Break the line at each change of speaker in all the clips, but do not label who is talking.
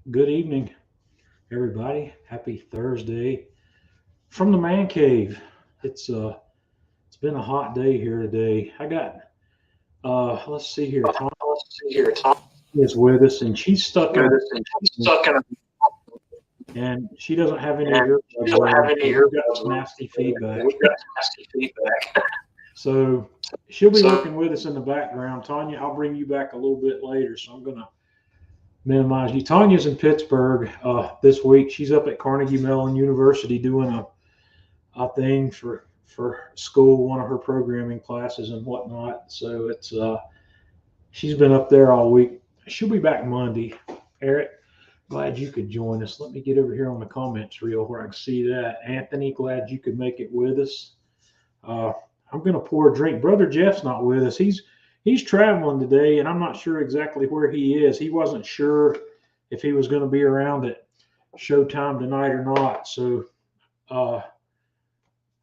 Good evening, everybody. Happy Thursday from the man cave. It's been a hot day here today. I got let's see here. Tom
Let's see here. Tom
is with us, and she's stuck in
with
a
us, and she's stuck in a,
and she doesn't have any
and
earbuds
she doesn't
with
have
her,
any
so we've got
earbuds
some
with
nasty
her.
feedback.
We've got nasty feedback.
So she'll be
So
working with us in the background. Tanya, I'll bring you back a little bit later, so I'm gonna minimize you. Tanya's in Pittsburgh this week. She's up at Carnegie Mellon University doing a thing for school, one of her programming classes and whatnot. So she's been up there all week. She'll be back Monday. Eric, glad you could join us. Let me get over here on the comments reel where I can see that. Anthony, glad you could make it with us. Uh, I'm gonna pour a drink. Brother Jeff's not with us. He's traveling today, and I'm not sure exactly where he is. He wasn't sure if he was going to be around at showtime tonight or not. So uh,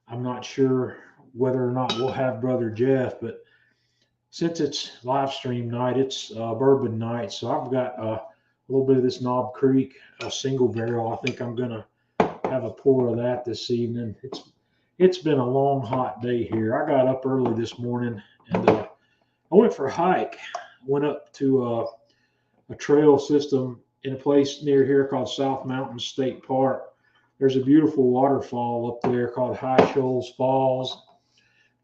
I'm not sure whether or not we'll have Brother Jeff, but since it's live stream night, it's bourbon night. So I've got a little bit of this Knob Creek, a single barrel. I think I'm gonna have a pour of that this evening. It's been a long, hot day here. I got up early this morning and I went for a hike. I went up to a trail system in a place near here called South Mountain State Park. There's a beautiful waterfall up there called High Shoals Falls.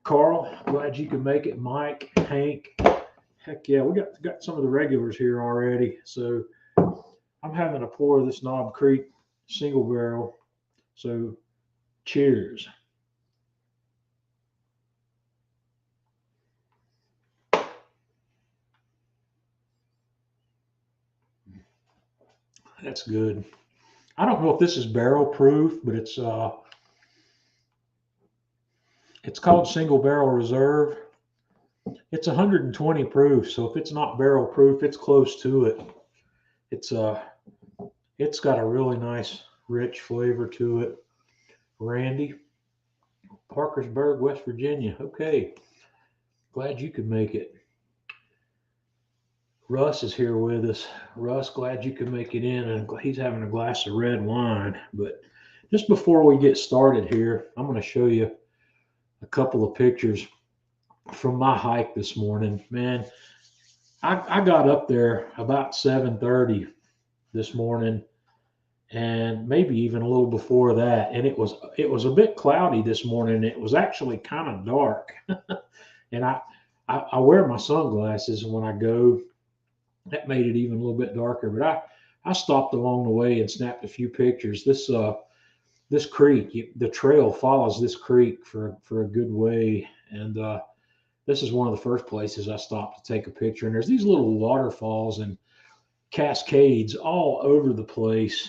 Carl, glad you could make it. Mike, Hank, heck yeah, we got some of the regulars here already. So I'm having a pour of this Knob Creek single barrel. So cheers. That's good. I don't know if this is barrel proof, but it's called single barrel reserve. It's 120 proof, so if it's not barrel proof, it's close to it. It's it's got a really nice, rich flavor to it. Randy, Parkersburg, West Virginia. Okay, glad you could make it. Russ is here with us. Russ, glad you could make it in, and he's having a glass of red wine. But just before we get started here, I'm going to show you a couple of pictures from my hike this morning. Man, I got up there about 7:30 this morning, and maybe even a little before that. And it was a bit cloudy this morning. It was actually kind of dark, and I wear my sunglasses when I go. That made it even a little bit darker. But I stopped along the way and snapped a few pictures. This creek, the trail follows this creek for a good way, and this is one of the first places I stopped to take a picture. And there's these little waterfalls and cascades all over the place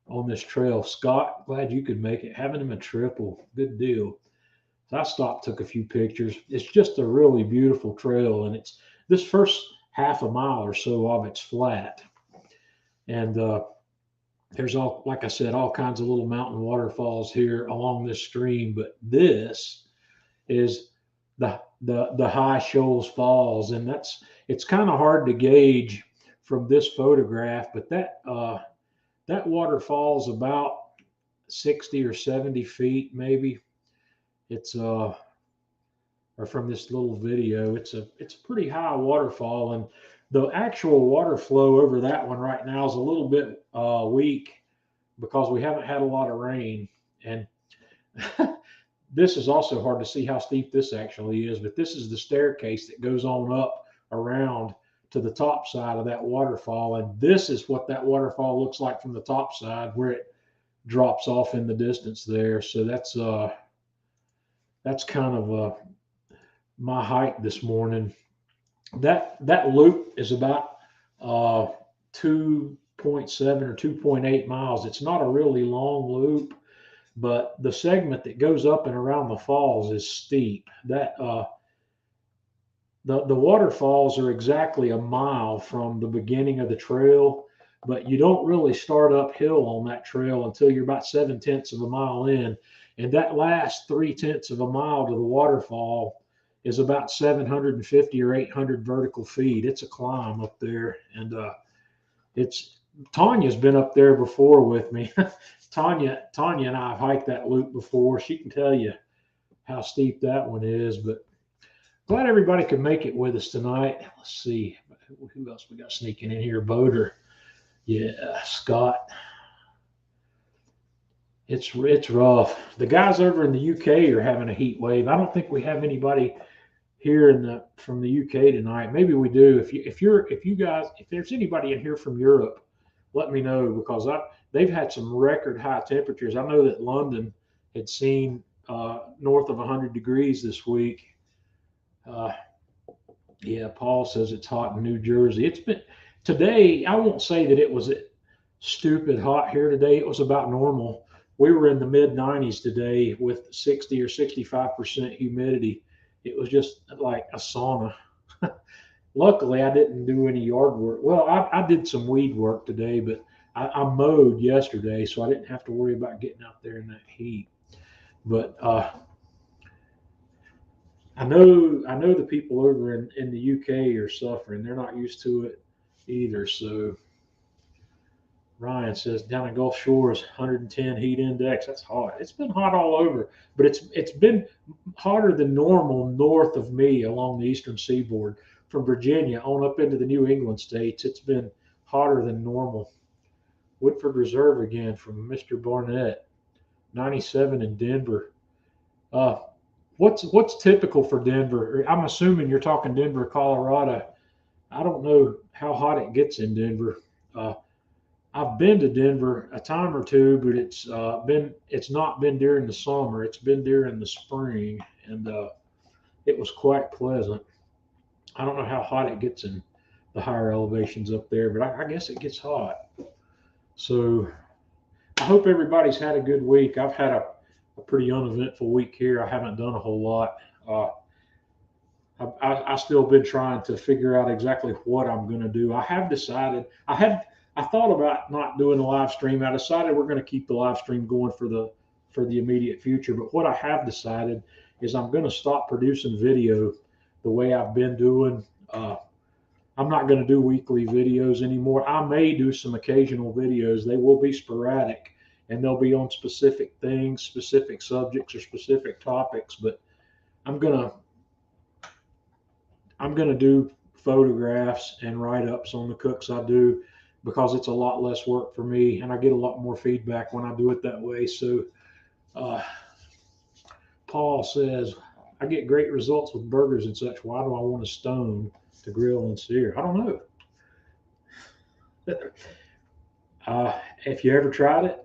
on this trail. Scott, glad you could make it. Having him a triple, good deal. So I stopped, took a few pictures. It's just a really beautiful trail, and it's this first half a mile or so of it's flat, and there's all, like I said, all kinds of little mountain waterfalls here along this stream. But this is the High Shoals Falls, and it's kind of hard to gauge from this photograph, but that waterfall's about 60 or 70 feet, maybe. It's or from this little video, it's a pretty high waterfall, and the actual water flow over that one right now is a little bit weak because we haven't had a lot of rain. And this is also hard to see how steep this actually is, but this is the staircase that goes on up around to the top side of that waterfall, and this is what that waterfall looks like from the top side where it drops off in the distance there. So that's kind of my hike this morning. That loop is about 2.7 or 2.8 miles. It's not a really long loop, but the segment that goes up and around the falls is steep. That the waterfalls are exactly a mile from the beginning of the trail, but you don't really start uphill on that trail until you're about 7/10 of a mile in, and that last 3/10 of a mile to the waterfall is about 750 or 800 vertical feet. It's a climb up there, and it's Tanya's been up there before with me. Tanya and I have hiked that loop before. She can tell you how steep that one is. But glad everybody could make it with us tonight. Let's see who else we got sneaking in here. Boater, yeah, Scott. It's rough. The guys over in the UK are having a heat wave. I don't think we have anybody here from the UK tonight. Maybe we do. If there's anybody in here from Europe, let me know, because they've had some record high temperatures. I know that London had seen north of 100 degrees this week. Yeah, Paul says it's hot in New Jersey. It's been today. I won't say that it was stupid hot here today. It was about normal. We were in the mid 90s today with 60 or 65% humidity. It was just like a sauna. Luckily, I didn't do any yard work. Well, I did some weed work today, but I mowed yesterday, so I didn't have to worry about getting out there in that heat. But I know the people over in the UK are suffering. They're not used to it either. So Ryan says down in Gulf Shores, 110 heat index. That's hot. It's been hot all over, but it's been hotter than normal north of me along the eastern seaboard. From Virginia on up into the New England states, it's been hotter than normal. Woodford Reserve again from Mr. Barnett, 97 in Denver. What's typical for Denver? I'm assuming you're talking Denver, Colorado. I don't know how hot it gets in Denver. I've been to Denver a time or two, but it's not been during the summer. It's been during the spring, and it was quite pleasant. I don't know how hot it gets in the higher elevations up there, but I guess it gets hot. So I hope everybody's had a good week. I've had a pretty uneventful week here. I haven't done a whole lot. I still been trying to figure out exactly what I'm going to do. I have decided. I thought about not doing a live stream. I decided we're going to keep the live stream going for the immediate future. But what I have decided is I'm going to stop producing video the way I've been doing. I'm not going to do weekly videos anymore. I may do some occasional videos. They will be sporadic, and they'll be on specific things, specific subjects, or specific topics. But I'm gonna do photographs and write-ups on the cooks I do, because it's a lot less work for me, and I get a lot more feedback when I do it that way. So Paul says, I get great results with burgers and such. Why do I want a stone to grill and sear? I don't know. If you ever tried it,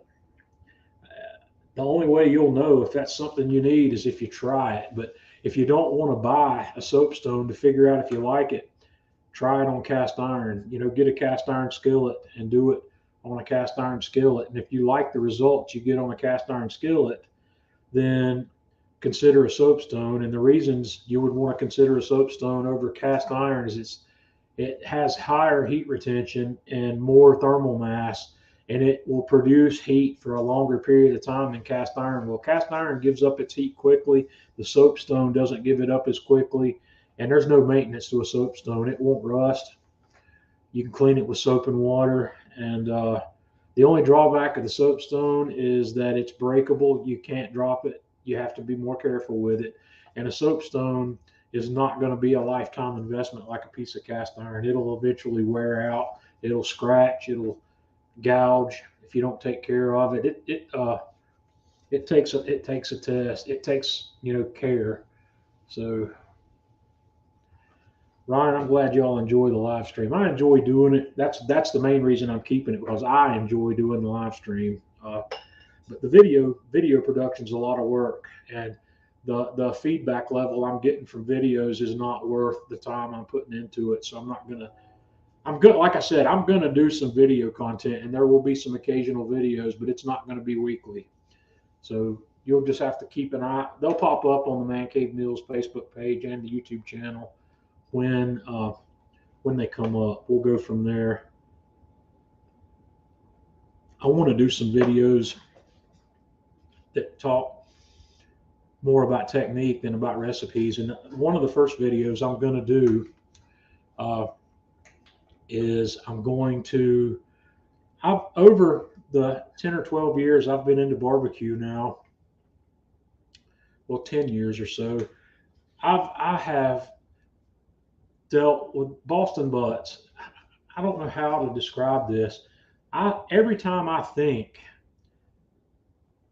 the only way you'll know if that's something you need is if you try it. But if you don't want to buy a soapstone to figure out if you like it, try it on cast iron. Get a cast iron skillet and do it on a cast iron skillet. And if you like the results you get on a cast iron skillet, then consider a soapstone. And the reasons you would want to consider a soapstone over cast iron is it has higher heat retention and more thermal mass, and it will produce heat for a longer period of time than cast iron will. Cast iron gives up its heat quickly. The soapstone doesn't give it up as quickly, and there's no maintenance to a soapstone. It won't rust. You can clean it with soap and water, and the only drawback of the soapstone is that it's breakable. You can't drop it. You have to be more careful with it. And a soapstone is not going to be a lifetime investment like a piece of cast iron. It'll eventually wear out. It'll scratch. It'll gouge if you don't take care of it. It takes a test. It takes care. So Ryan, I'm glad y'all enjoy the live stream. I enjoy doing it. That's the main reason I'm keeping it, because I enjoy doing the live stream. But the video production is a lot of work, and the feedback level I'm getting from videos is not worth the time I'm putting into it. So like I said, I'm gonna do some video content, and there will be some occasional videos, but it's not going to be weekly. So you'll just have to keep an eye. They'll pop up on the Man Cave Meals Facebook page and the YouTube channel when they come up. We'll go from there. I want to do some videos that talk more about technique than about recipes. And one of the first videos I'm going to do is I'm going to I've over the 10 or 12 years I've been into barbecue now, well, 10 years or so, I have dealt with Boston butts. I don't know how to describe this. Every time I think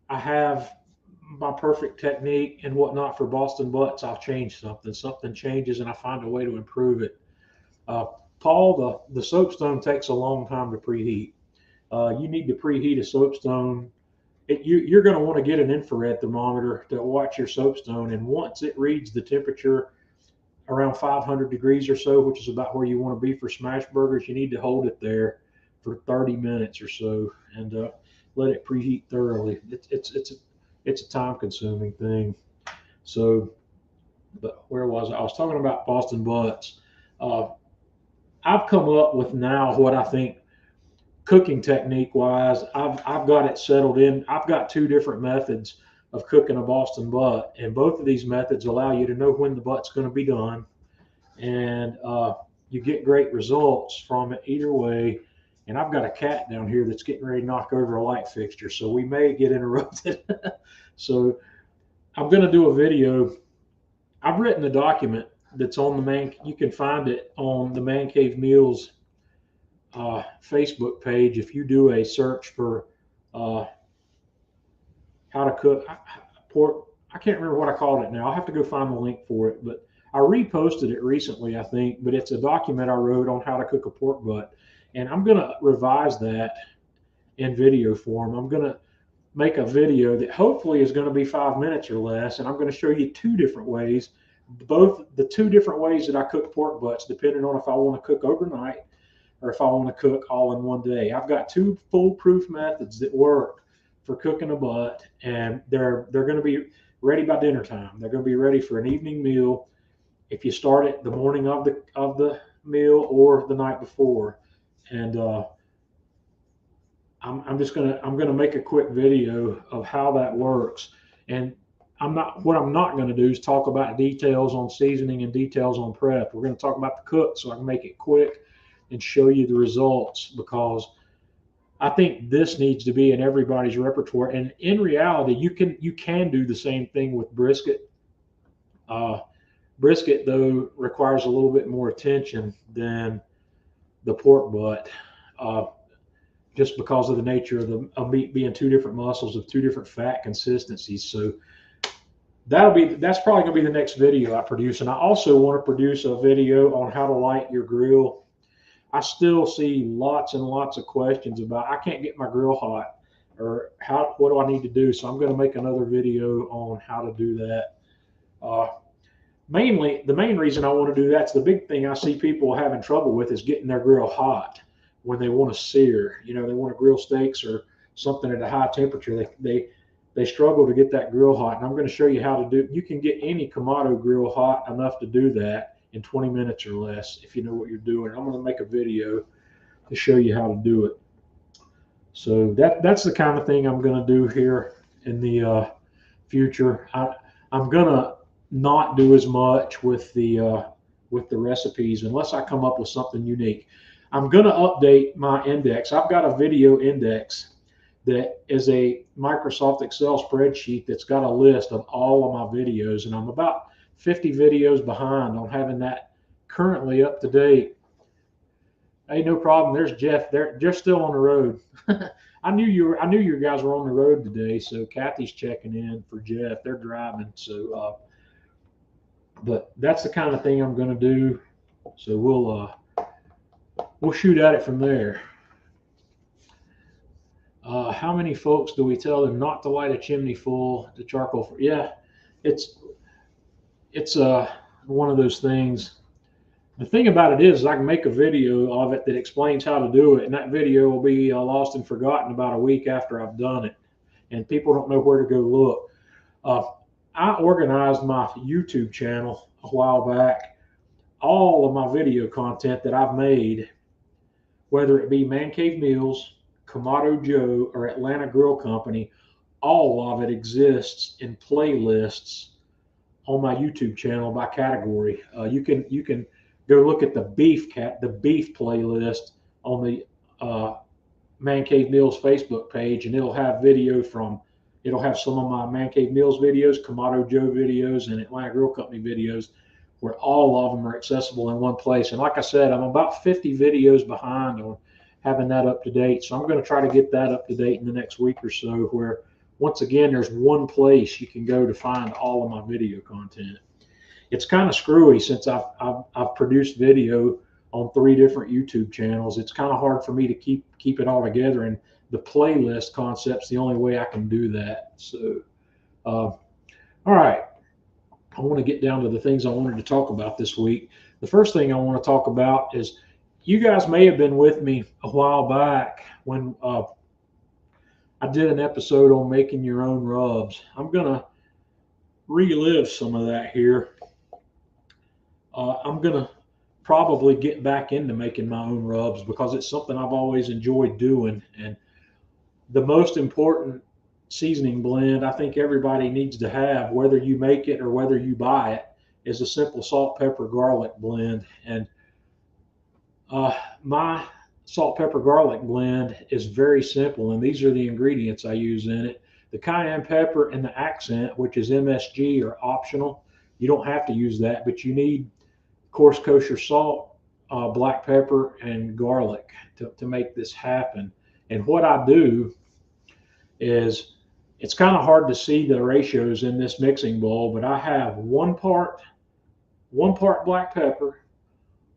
I have my perfect technique and whatnot for Boston butts, I'll change something. Something changes, and I find a way to improve it. Uh, Paul, the soapstone takes a long time to preheat. You need to preheat a soapstone. You're going to want to get an infrared thermometer to watch your soapstone, and once it reads the temperature around 500 degrees or so, which is about where you want to be for smash burgers, you need to hold it there for 30 minutes or so and let it preheat thoroughly. It's a time consuming thing. So, but where was I? I was talking about Boston butts. Uh, I've come up with now what I think cooking technique wise, I've got it settled in. I've got two different methods of cooking a Boston butt, and both of these methods allow you to know when the butt's going to be done, and you get great results from it either way. And I've got a cat down here that's getting ready to knock over a light fixture, so we may get interrupted. So I'm going to do a video. I've written a document that's on the man. You can find it on the Man Cave Meals Facebook page. If you do a search for uh, how to cook pork, I can't remember what I called it now. I'll have to go find the link for it. But I reposted it recently, I think. But it's a document I wrote on how to cook a pork butt, and I'm going to revise that in video form. I'm going to make a video that hopefully is going to be 5 minutes or less, and I'm going to show you two different ways, both the two different ways that I cook pork butts, depending on if I want to cook overnight or if I want to cook all in one day. I've got two foolproof methods that work for cooking a butt, and they're going to be ready by dinner time. They're going to be ready for an evening meal if you start it the morning of the meal or the night before. And I'm gonna make a quick video of how that works. And what I'm not going to do is talk about details on seasoning and details on prep. We're going to talk about the cook so I can make it quick and show you the results, because I think this needs to be in everybody's repertoire. And in reality, you can do the same thing with brisket. Brisket though requires a little bit more attention than the pork butt. Just because of the nature of the meat being two different muscles of two different fat consistencies. So that's probably going to be the next video I produce. And I also want to produce a video on how to light your grill. I still see lots and lots of questions about, I can't get my grill hot, or what do I need to do? So I'm going to make another video on how to do that. Mainly, the main reason I want to do that's the big thing I see people having trouble with is getting their grill hot when they want to sear. They want to grill steaks or something at a high temperature. They struggle to get that grill hot, and I'm going to show you how to do. You can get any Kamado grill hot enough to do that in 20 minutes or less if you know what you're doing. I'm going to make a video to show you how to do it. So that's the kind of thing I'm going to do here in the future. I'm going to not do as much with the recipes unless I come up with something unique. I'm going to update my index. I've got a video index that is a Microsoft Excel spreadsheet that's got a list of all of my videos, and I'm about 50 videos behind on having that currently up to date. Hey, no problem. There's Jeff. They're still on the road. I knew you guys were on the road today, so Kathy's checking in for Jeff. They're driving, so but that's the kind of thing I'm going to do. So we'll shoot at it from there. How many folks do we tell them not to light a chimney full to charcoal? Yeah, it's one of those things. The thing about it is I can make a video of it that explains how to do it, and that video will be lost and forgotten about a week after I've done it, and people don't know where to go look. I organized my YouTube channel a while back. All of my video content that I've made, whether it be Man Cave Meals, Kamado Joe, or Atlanta Grill Company, all of it exists in playlists on my YouTube channel by category. You can go look at the beef playlist on the Man Cave Meals Facebook page, and it'll have it'll have some of my Man Cave Meals videos, Kamado Joe videos, and Atlanta Grill Company videos, where all of them are accessible in one place. And like I said, I'm about 50 videos behind on having that up to date. So I'm going to try to get that up to date in the next week or so, where once again, there's one place you can go to find all of my video content. It's kind of screwy since I've produced video on 3 different YouTube channels. It's kind of hard for me to keep it all together, and the playlist concept's the only way I can do that. So, all right, I want to get down to the things I wanted to talk about this week. The first thing I want to talk about is, you guys may have been with me a while back when I did an episode on making your own rubs. I'm going to relive some of that here. I'm going to probably get back into making my own rubs because it's something I've always enjoyed doing. And the most important seasoning blend I think everybody needs to have, whether you make it or whether you buy it, is a simple salt, pepper, garlic blend. And my salt, pepper, garlic blend is very simple, and these are the ingredients I use in it. The cayenne pepper and the accent, which is MSG, are optional. You don't have to use that, but you need coarse kosher salt, black pepper, and garlic to make this happen. And what I do is, it's kind of hard to see the ratios in this mixing bowl, but I have one part black pepper,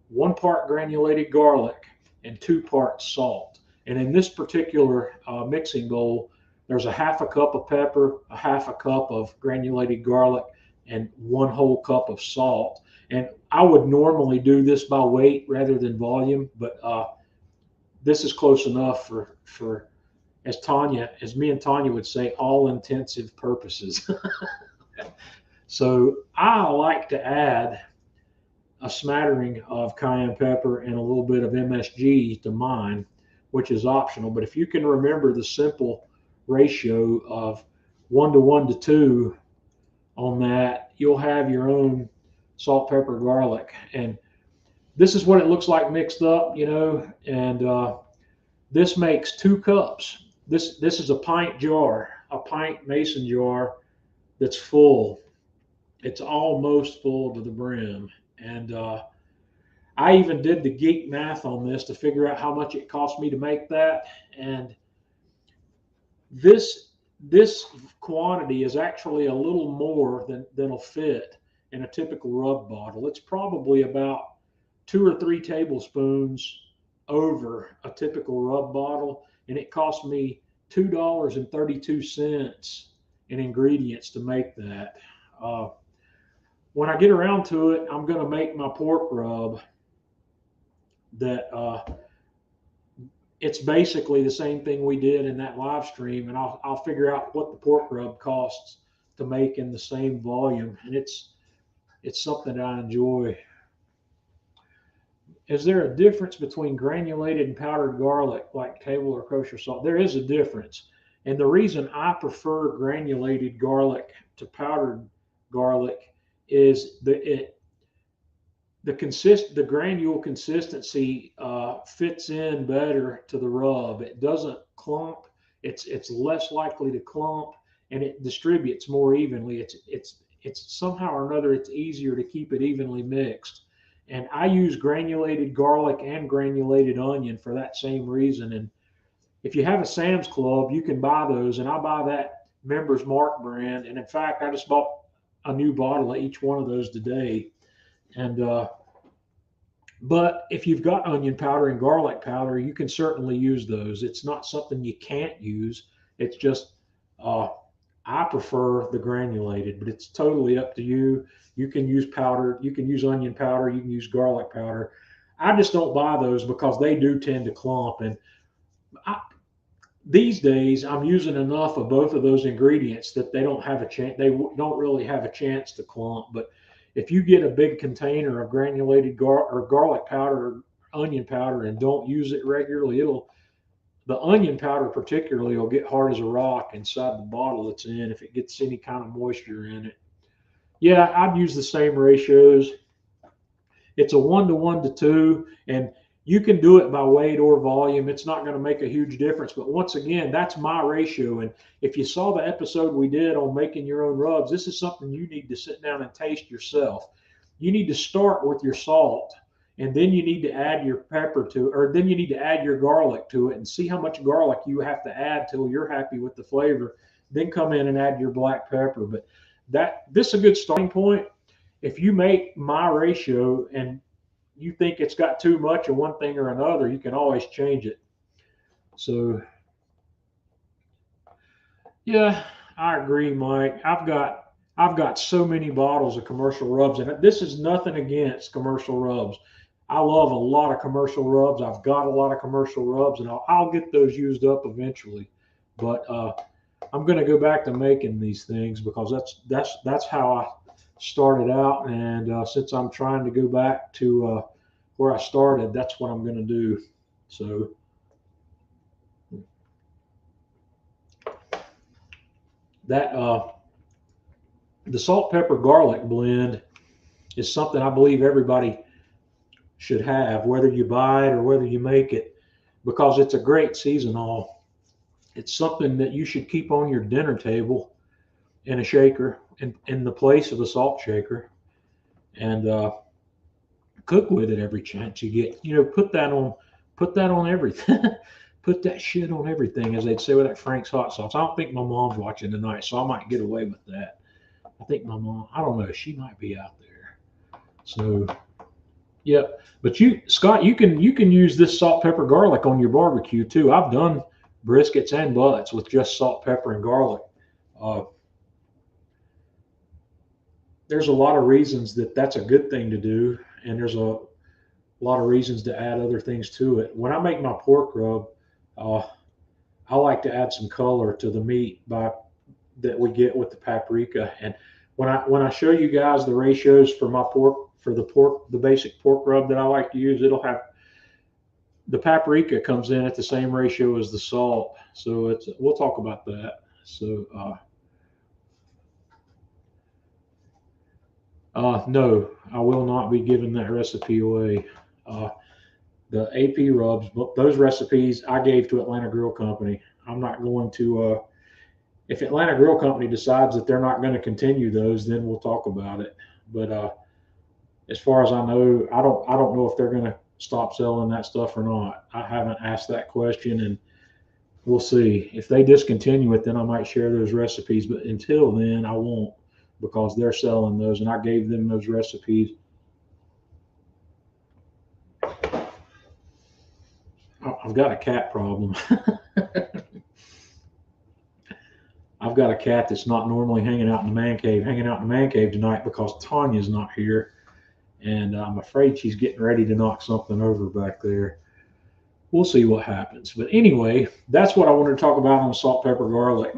1 part granulated garlic, and 2 parts salt. And in this particular mixing bowl, there's a half a cup of pepper, a half a cup of granulated garlic, and 1 whole cup of salt. And I would normally do this by weight rather than volume, but this is close enough for as me and Tanya would say, all intensive purposes. So I like to add a smattering of cayenne pepper and a little bit of MSG to mine, which is optional. But if you can remember the simple ratio of 1 to 1 to 2 on that, you'll have your own salt, pepper, garlic. And this is what it looks like mixed up, and this makes 2 cups. This is a pint jar, a pint mason jar that's full. It's almost full to the brim. And I even did the geek math on this to figure out how much it cost me to make that. And this quantity is actually a little more than'll fit in a typical rub bottle. It's probably about 2 or 3 tablespoons over a typical rub bottle, and it cost me $2.32 in ingredients to make that. When I get around to it, I'm going to make my pork rub. That it's basically the same thing we did in that live stream, and I'll figure out what the pork rub costs to make in the same volume, and it's something that I enjoy. Is there a difference between granulated and powdered garlic, like table or kosher salt? There is a difference. And the reason I prefer granulated garlic to powdered garlic is the granule consistency fits in better to the rub. It doesn't clump. It's less likely to clump, and it distributes more evenly. It's somehow or another, it's easier to keep it evenly mixed. And I use granulated garlic and granulated onion for that same reason. And if you have a Sam's Club, you can buy those. And I buy that Members Mark brand. And in fact, I just bought a new bottle of each one of those today. And but if you've got onion powder and garlic powder, you can certainly use those. It's not something you can't use. It's just I prefer the granulated, but it's totally up to you. You can use powder, you can use onion powder, you can use garlic powder. I just don't buy those because they do tend to clump. And these days, I'm using enough of both of those ingredients that they don't have a chance. They don't really have a chance to clump. But if you get a big container of granulated garlic powder or onion powder and don't use it regularly, the onion powder particularly will get hard as a rock inside the bottle it's in if it gets any kind of moisture in it. Yeah, I'd use the same ratios. It's a 1 to 1 to 2, and You can do it by weight or volume. It's not going to make a huge difference. But once again, that's my ratio. And if you saw the episode we did on making your own rubs, this is something you need to sit down and taste yourself. You need to start with your salt, and then you need to add your pepper to, or then you need to add your garlic to it, and see how much garlic you have to add till you're happy with the flavor. Then come in and add your black pepper. But this is a good starting point. If you make my ratio and you think it's got too much of one thing or another, you can always change it. So yeah, I agree, Mike. I've got so many bottles of commercial rubs, and this is nothing against commercial rubs. I love a lot of commercial rubs. I've got a lot of commercial rubs, and I'll get those used up eventually. But I'm going to go back to making these things because that's how I started out, and since I'm trying to go back to where I started, that's what I'm going to do. So that the salt, pepper, garlic blend is something I believe everybody should have, whether you buy it or whether you make it, because it's a great seasonal. It's something that you should keep on your dinner table in a shaker, in the place of a salt shaker, and cook with it every chance you get. You know, put that on everything. Put that shit on everything, as they'd say with that Frank's hot sauce. I don't think my mom's watching tonight, so I might get away with that. I think my mom, I don't know, she might be out there. So, yeah. But Scott, you can use this salt, pepper, garlic on your barbecue too. I've done briskets and butts with just salt, pepper, and garlic. There's a lot of reasons that that's a good thing to do, and there's a lot of reasons to add other things to it. When I make my pork rub, I like to add some color to the meat that we get with the paprika. And when I show you guys the ratios for my pork, the basic pork rub that I like to use, it'll have the paprika comes in at the same ratio as the salt. So we'll talk about that. So no, I will not be giving that recipe away. The AP rubs, but those recipes I gave to Atlanta Grill Company. I'm not going to, if Atlanta Grill Company decides that they're not going to continue those, then we'll talk about it. But as far as I know, I don't know if they're going to stop selling that stuff or not. I haven't asked that question, and we'll see. If they discontinue it, then I might share those recipes. But until then, I won't, because they're selling those, and I gave them those recipes. I've got a cat problem. I've got a cat that's not normally hanging out in the man cave tonight because Tanya's not here, and I'm afraid she's getting ready to knock something over back there. We'll see what happens. But anyway, that's what I wanted to talk about on salt, pepper, garlic.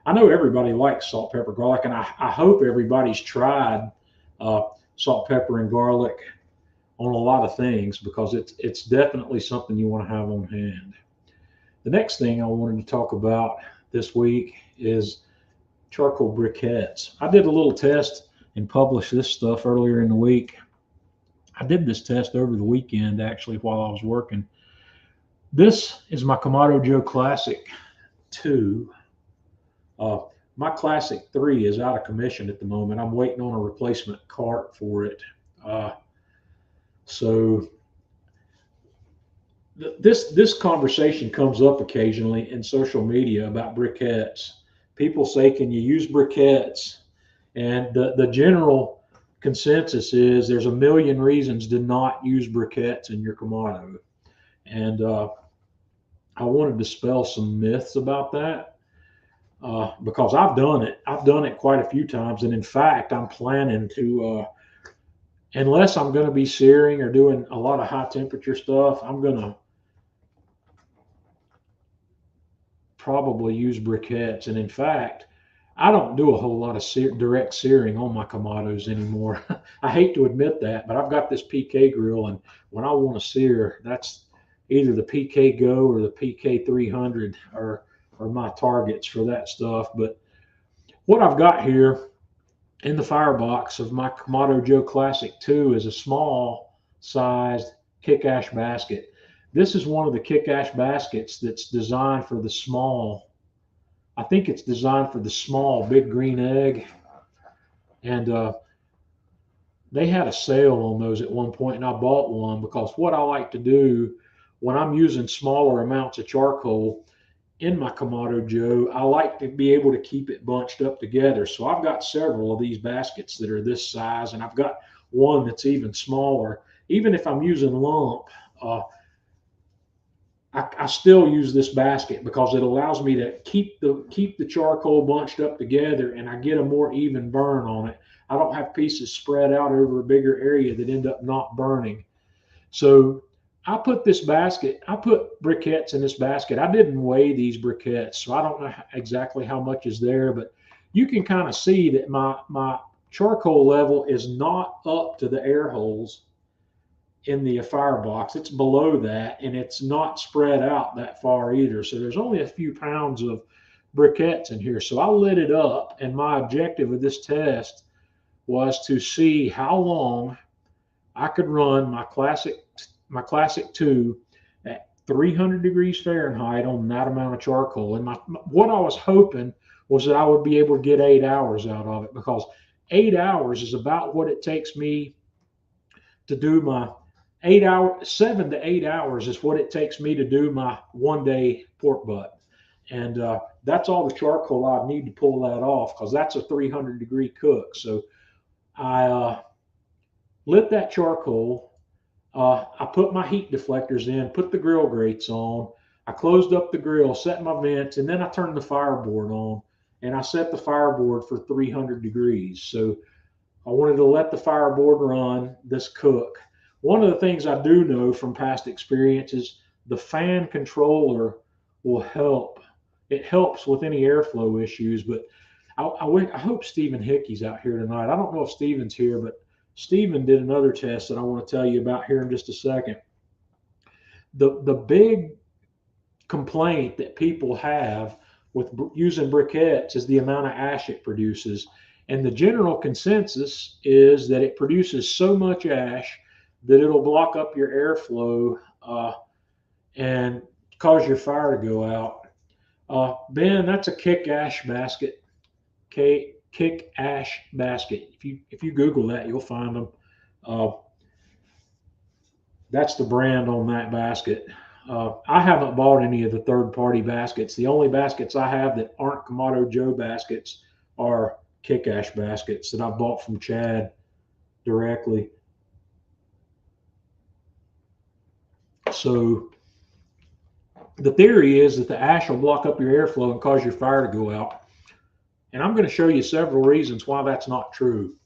I know everybody likes salt, pepper, garlic, and I hope everybody's tried salt, pepper, and garlic on a lot of things, because it's definitely something you want to have on hand. The next thing I wanted to talk about this week is charcoal briquettes. I did a little test and published this stuff earlier in the week. I did this test over the weekend, actually, while I was working. This is my Kamado Joe Classic 2. My Classic 3 is out of commission at the moment. I'm waiting on a replacement cart for it. So this conversation comes up occasionally in social media about briquettes. People say, can you use briquettes? And the general consensus is there's a million reasons to not use briquettes in your Kamado. And I wanted to dispel some myths about that, because I've done it. I've done it quite a few times. And in fact, I'm planning to, unless I'm going to be searing or doing a lot of high temperature stuff, I'm going to probably use briquettes. And in fact, I don't do a whole lot of direct searing on my Kamados anymore. I hate to admit that, but I've got this PK grill, and when I want to sear, that's either the PK Go or the PK 300 are my targets for that stuff. But what I've got here in the firebox of my Kamado Joe Classic 2 is a small sized kick ash basket. This is one of the kick ash baskets that's designed for the small. I think it's designed for the small big green egg. And they had a sale on those at one point, and I bought one because what I like to do when I'm using smaller amounts of charcoal in my Kamado Joe, I like to be able to keep it bunched up together. So I've got several of these baskets that are this size, and I've got one that's even smaller. Even if I'm using lump, I still use this basket because it allows me to keep the charcoal bunched up together, and I get a more even burn on it. I don't have pieces spread out over a bigger area that end up not burning. So I put briquettes in this basket. I didn't weigh these briquettes, so I don't know exactly how much is there, but you can kind of see that my charcoal level is not up to the air holes in the firebox. It's below that, and it's not spread out that far either. So there's only a few pounds of briquettes in here. So I lit it up, and my objective of this test was to see how long I could run my classic 2 at 300 degrees Fahrenheit on that amount of charcoal. And what I was hoping was that I would be able to get 8 hours out of it, because 8 hours is about what it takes me to do my 7 to 8 hours is what it takes me to do my 1-day pork butt. And that's all the charcoal I need to pull that off, because that's a 300-degree cook. So I lit that charcoal. I put my heat deflectors in, put the grill grates on. I closed up the grill, set my vents, and then I turned the fireboard on, and I set the fireboard for 300 degrees. So I wanted to let the fireboard run, this cook. One of the things I do know from past experience is the fan controller will help. It helps with any airflow issues, but I hope Stephen Hickey's out here tonight. I don't know if Stephen's here, but Stephen did another test that I want to tell you about here in just a second. The big complaint that people have with using briquettes is the amount of ash it produces. And the general consensus is that it produces so much ash that it'll block up your airflow and cause your fire to go out. Ben, that's a kick ash basket. Kick ash basket. If you Google that, you'll find them. That's the brand on that basket. I haven't bought any of the third-party baskets. The only baskets I have that aren't Kamado Joe baskets are kick ash baskets that I bought from Chad directly. So the theory is that the ash will block up your airflow and cause your fire to go out. And I'm going to show you several reasons why that's not true.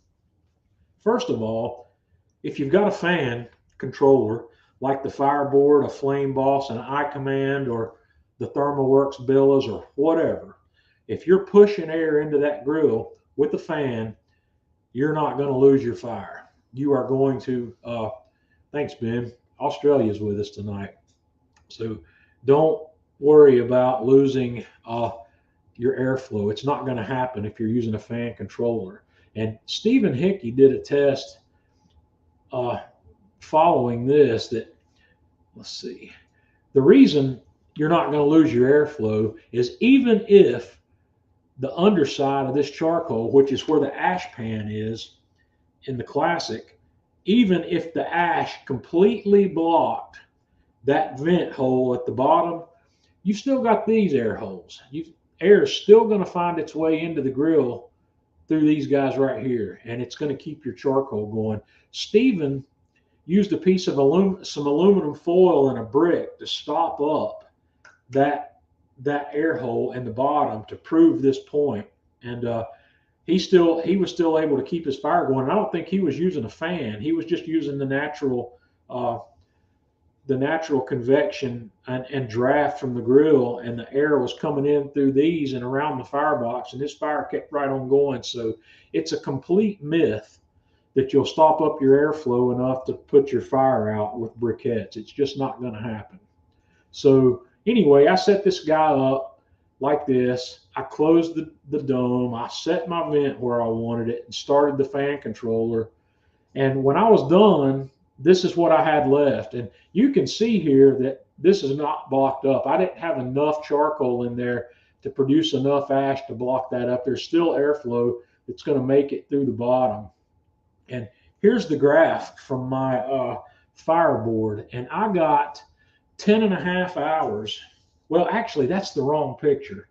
First of all, if you've got a fan controller like the Fireboard, a Flame Boss, an iCommand, or the ThermalWorks Billows, or whatever, if you're pushing air into that grill with a fan, you're not going to lose your fire. You are going to, thanks, Ben. Australia's with us tonight. So don't worry about losing your airflow. It's not going to happen if you're using a fan controller. And Stephen Hickey did a test following this that, let's see, the reason you're not going to lose your airflow is even if the underside of this charcoal, which is where the ash pan is in the Classic, even if the ash completely blocked that vent hole at the bottom, you still got these air holes. Air is still going to find its way into the grill through these guys right here, and it's going to keep your charcoal going. Stephen used a piece of some aluminum foil and a brick to stop up that air hole in the bottom to prove this point. And he was still able to keep his fire going. I don't think he was using a fan. He was just using the natural convection and draft from the grill, and the air was coming in through these and around the firebox, and his fire kept right on going. So it's a complete myth that you'll stop up your airflow enough to put your fire out with briquettes. It's just not going to happen. So anyway, I set this guy up like this. I closed the dome. I set my vent where I wanted it and started the fan controller. And when I was done, this is what I had left. And you can see here that this is not blocked up. I didn't have enough charcoal in there to produce enough ash to block that up. There's still airflow that's going to make it through the bottom. And here's the graph from my fireboard. And I got 10.5 hours. Well, actually, that's the wrong picture.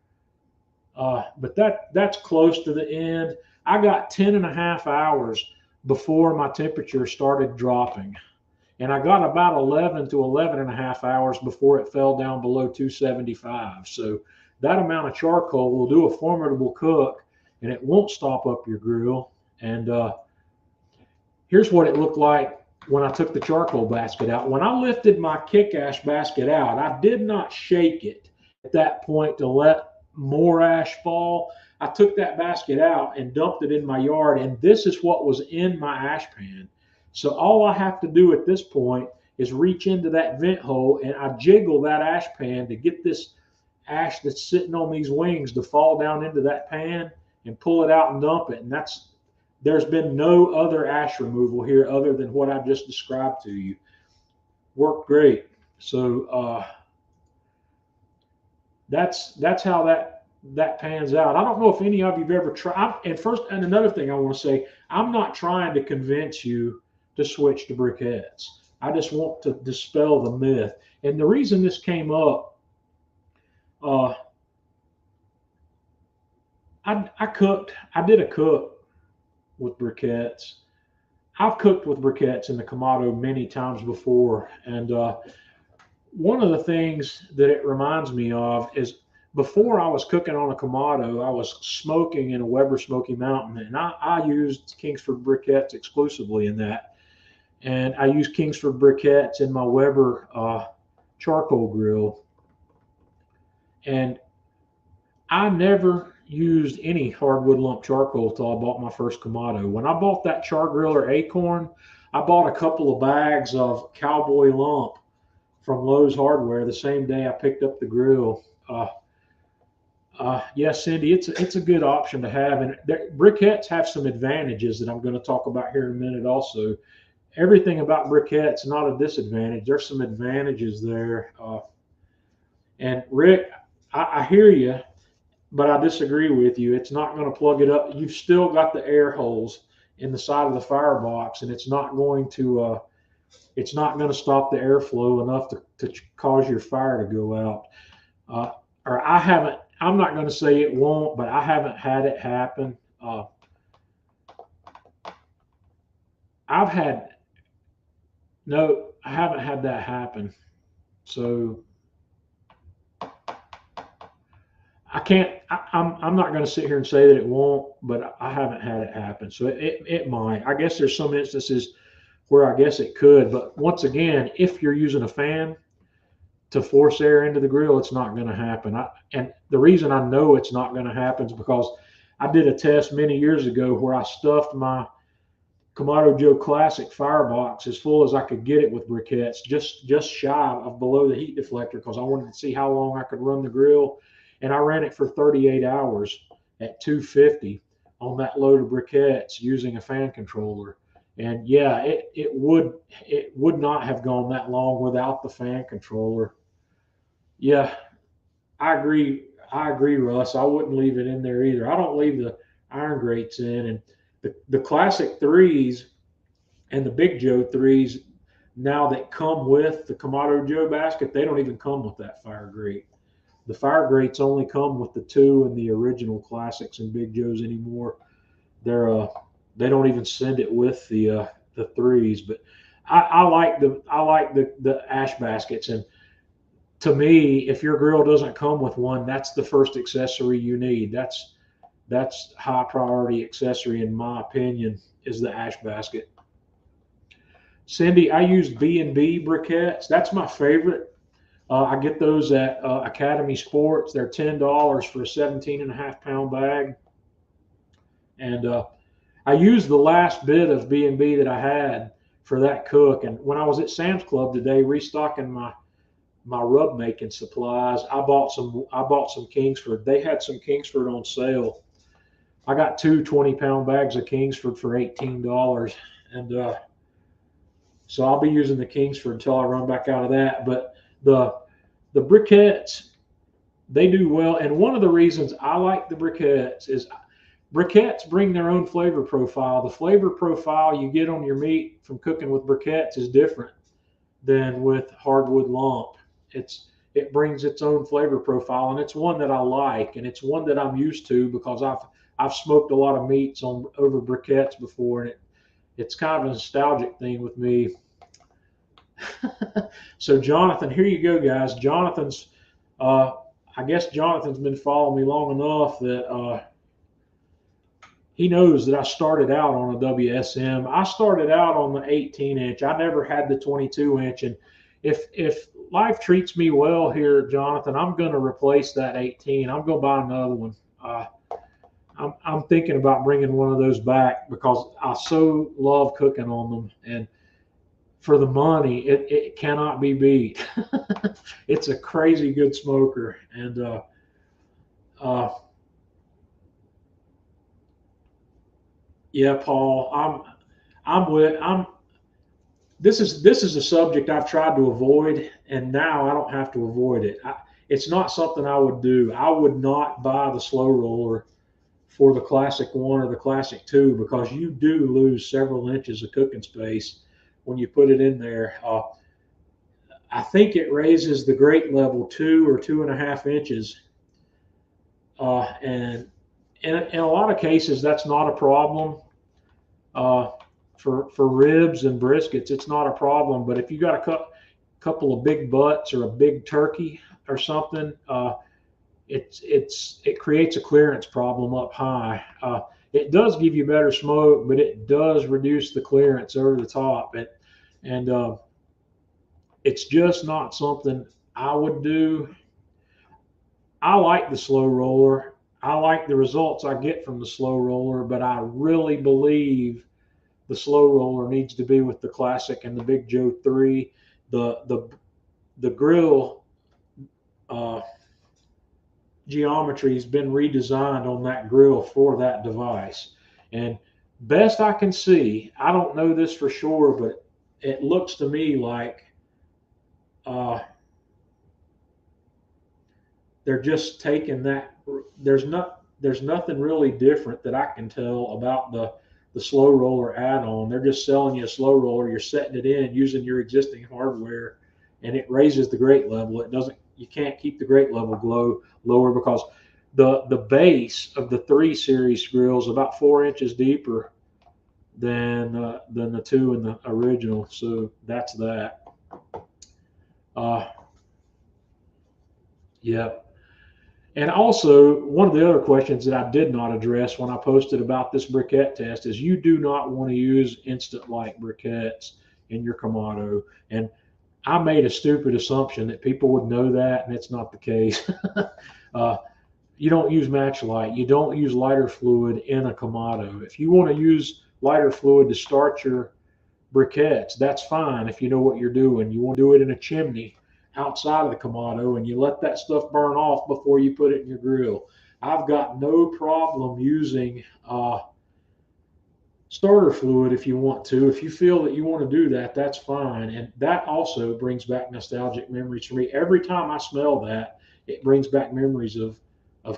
But that's close to the end. I got 10.5 hours before my temperature started dropping. And I got about 11 to 11.5 hours before it fell down below 275. So that amount of charcoal will do a formidable cook, and it won't stop up your grill. And here's what it looked like when I took the charcoal basket out. When I lifted my kick ash basket out, I did not shake it at that point to let more ash fall. I took that basket out and dumped it in my yard, and this is what was in my ash pan. So all I have to do at this point is reach into that vent hole, and I jiggle that ash pan to get this ash that's sitting on these wings to fall down into that pan and pull it out and dump it. And there's been no other ash removal here other than what I just described to you. Worked great. So that's how that pans out. I don't know if any of you've ever tried. And another thing I want to say, I'm not trying to convince you to switch to briquettes. I just want to dispel the myth. And the reason this came up, I did a cook with briquettes. I've cooked with briquettes in the Kamado many times before. And one of the things that it reminds me of is before I was cooking on a Kamado, I was smoking in a Weber Smoky Mountain, and I used Kingsford briquettes exclusively in that. And I use Kingsford briquettes in my Weber charcoal grill. And I never used any hardwood lump charcoal till I bought my first Kamado. When I bought that char griller Acorn, I bought a couple of bags of Cowboy lump from Lowe's Hardware the same day I picked up the grill. Yes, Cindy, it's a good option to have. And briquettes have some advantages that I'm going to talk about here in a minute also. Everything about briquettes not a disadvantage. There's some advantages there. And Rick, I hear you, but I disagree with you. It's not going to plug it up. You've still got the air holes in the side of the firebox, and it's not going to stop the airflow enough to cause your fire to go out. I'm not going to say it won't, but I haven't had it happen. I haven't had that happen. So I'm not going to sit here and say that it won't, but I haven't had it happen. So it might. I guess there's some instances where I guess it could, but once again, if you're using a fan to force air into the grill, it's not going to happen. And the reason I know it's not going to happen is because I did a test many years ago where I stuffed my Kamado Joe Classic firebox as full as I could get it with briquettes, just shy of below the heat deflector, because I wanted to see how long I could run the grill. And I ran it for 38 hours at 250 on that load of briquettes using a fan controller. And yeah, it would not have gone that long without the fan controller. Yeah, I agree, Russ. I wouldn't leave it in there either. I don't leave the iron grates in. And the Classic 3s and the Big Joe 3s now that come with the Kamado Joe basket, they don't even come with that fire grate. The fire grates only come with the 2 and the original Classics and Big Joes anymore. They don't even send it with the 3s. But I like the ash baskets. And to me, if your grill doesn't come with one, that's the first accessory you need. That's high priority accessory, in my opinion, is the ash basket. Cindy, I use B&B briquettes. That's my favorite. I get those at Academy Sports. They're $10 for a 17.5 pound bag. And I used the last bit of B&B that I had for that cook. And when I was at Sam's Club today, restocking my rub making supplies, I bought some Kingsford. They had some Kingsford on sale. I got 2 20-pound bags of Kingsford for $18. And So I'll be using the Kingsford until I run back out of that. But the briquettes, they do well. And one of the reasons I like the briquettes is briquettes bring their own flavor profile. The flavor profile you get on your meat from cooking with briquettes is different than with hardwood lump. It brings its own flavor profile, and it's one that I like, and it's one that I'm used to because I've smoked a lot of meats on over briquettes before, and it's kind of a nostalgic thing with me. So Jonathan, here you go, guys. Jonathan's, I guess Jonathan's been following me long enough that he knows that I started out on a WSM. I started out on the 18-inch. I never had the 22-inch, and if life treats me well here, Jonathan, I'm going to replace that 18. I'm going to buy another one. I'm thinking about bringing one of those back because I so love cooking on them, and for the money, it cannot be beat. It's a crazy good smoker, and yeah, Paul, this is a subject I've tried to avoid, and now I don't have to avoid it. It's not something I would do. I would not buy the slow roller for the Classic 1 or the Classic 2 because you do lose several inches of cooking space when you put it in there. I think it raises the grate level 2 or 2.5 inches, and in a lot of cases that's not a problem. For ribs and briskets, it's not a problem. But if you got a couple of big butts or a big turkey or something, it creates a clearance problem up high. It does give you better smoke, but it does reduce the clearance over the top. And it's just not something I would do. I like the slow roller. I like the results I get from the slow roller, but I really believe the slow roller needs to be with the Classic and the Big Joe 3. The grill geometry has been redesigned on that grill for that device. And best I can see, I don't know this for sure, but it looks to me like they're just taking that. There's nothing really different that I can tell about the slow roller add-on. They're just selling you a slow roller. You're setting it in using your existing hardware, and it raises the grate level. You can't keep the grate level lower because the base of the 3 Series grill is about 4 inches deeper than the 2 in the original. So that's that. Yeah. And also, one of the other questions that I did not address when I posted about this briquette test is you do not want to use instant light briquettes in your Kamado. And I made a stupid assumption that people would know that, and it's not the case. You don't use match light. You don't use lighter fluid in a Kamado. If you want to use lighter fluid to start your briquettes, that's fine if you know what you're doing. You want to do it in a chimney outside of the Kamado, and you let that stuff burn off before you put it in your grill. I've got no problem using starter fluid if you want to. If you feel that you want to do that, that's fine. And that also brings back nostalgic memories for me. Every time I smell that, it brings back memories of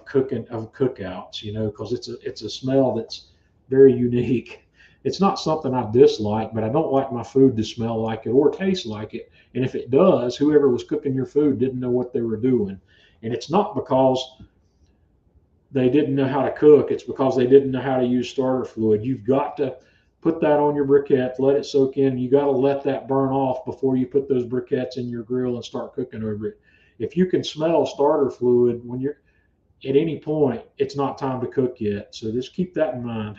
cooking, of cookouts, because it's a smell that's very unique. It's not something I dislike, but I don't like my food to smell like it or taste like it. And if it does, whoever was cooking your food didn't know what they were doing. And it's not because they didn't know how to cook. It's because they didn't know how to use starter fluid. You've got to put that on your briquette, let it soak in. You got to let that burn off before you put those briquettes in your grill and start cooking over it. If you can smell starter fluid when you're at any point, it's not time to cook yet. So just keep that in mind.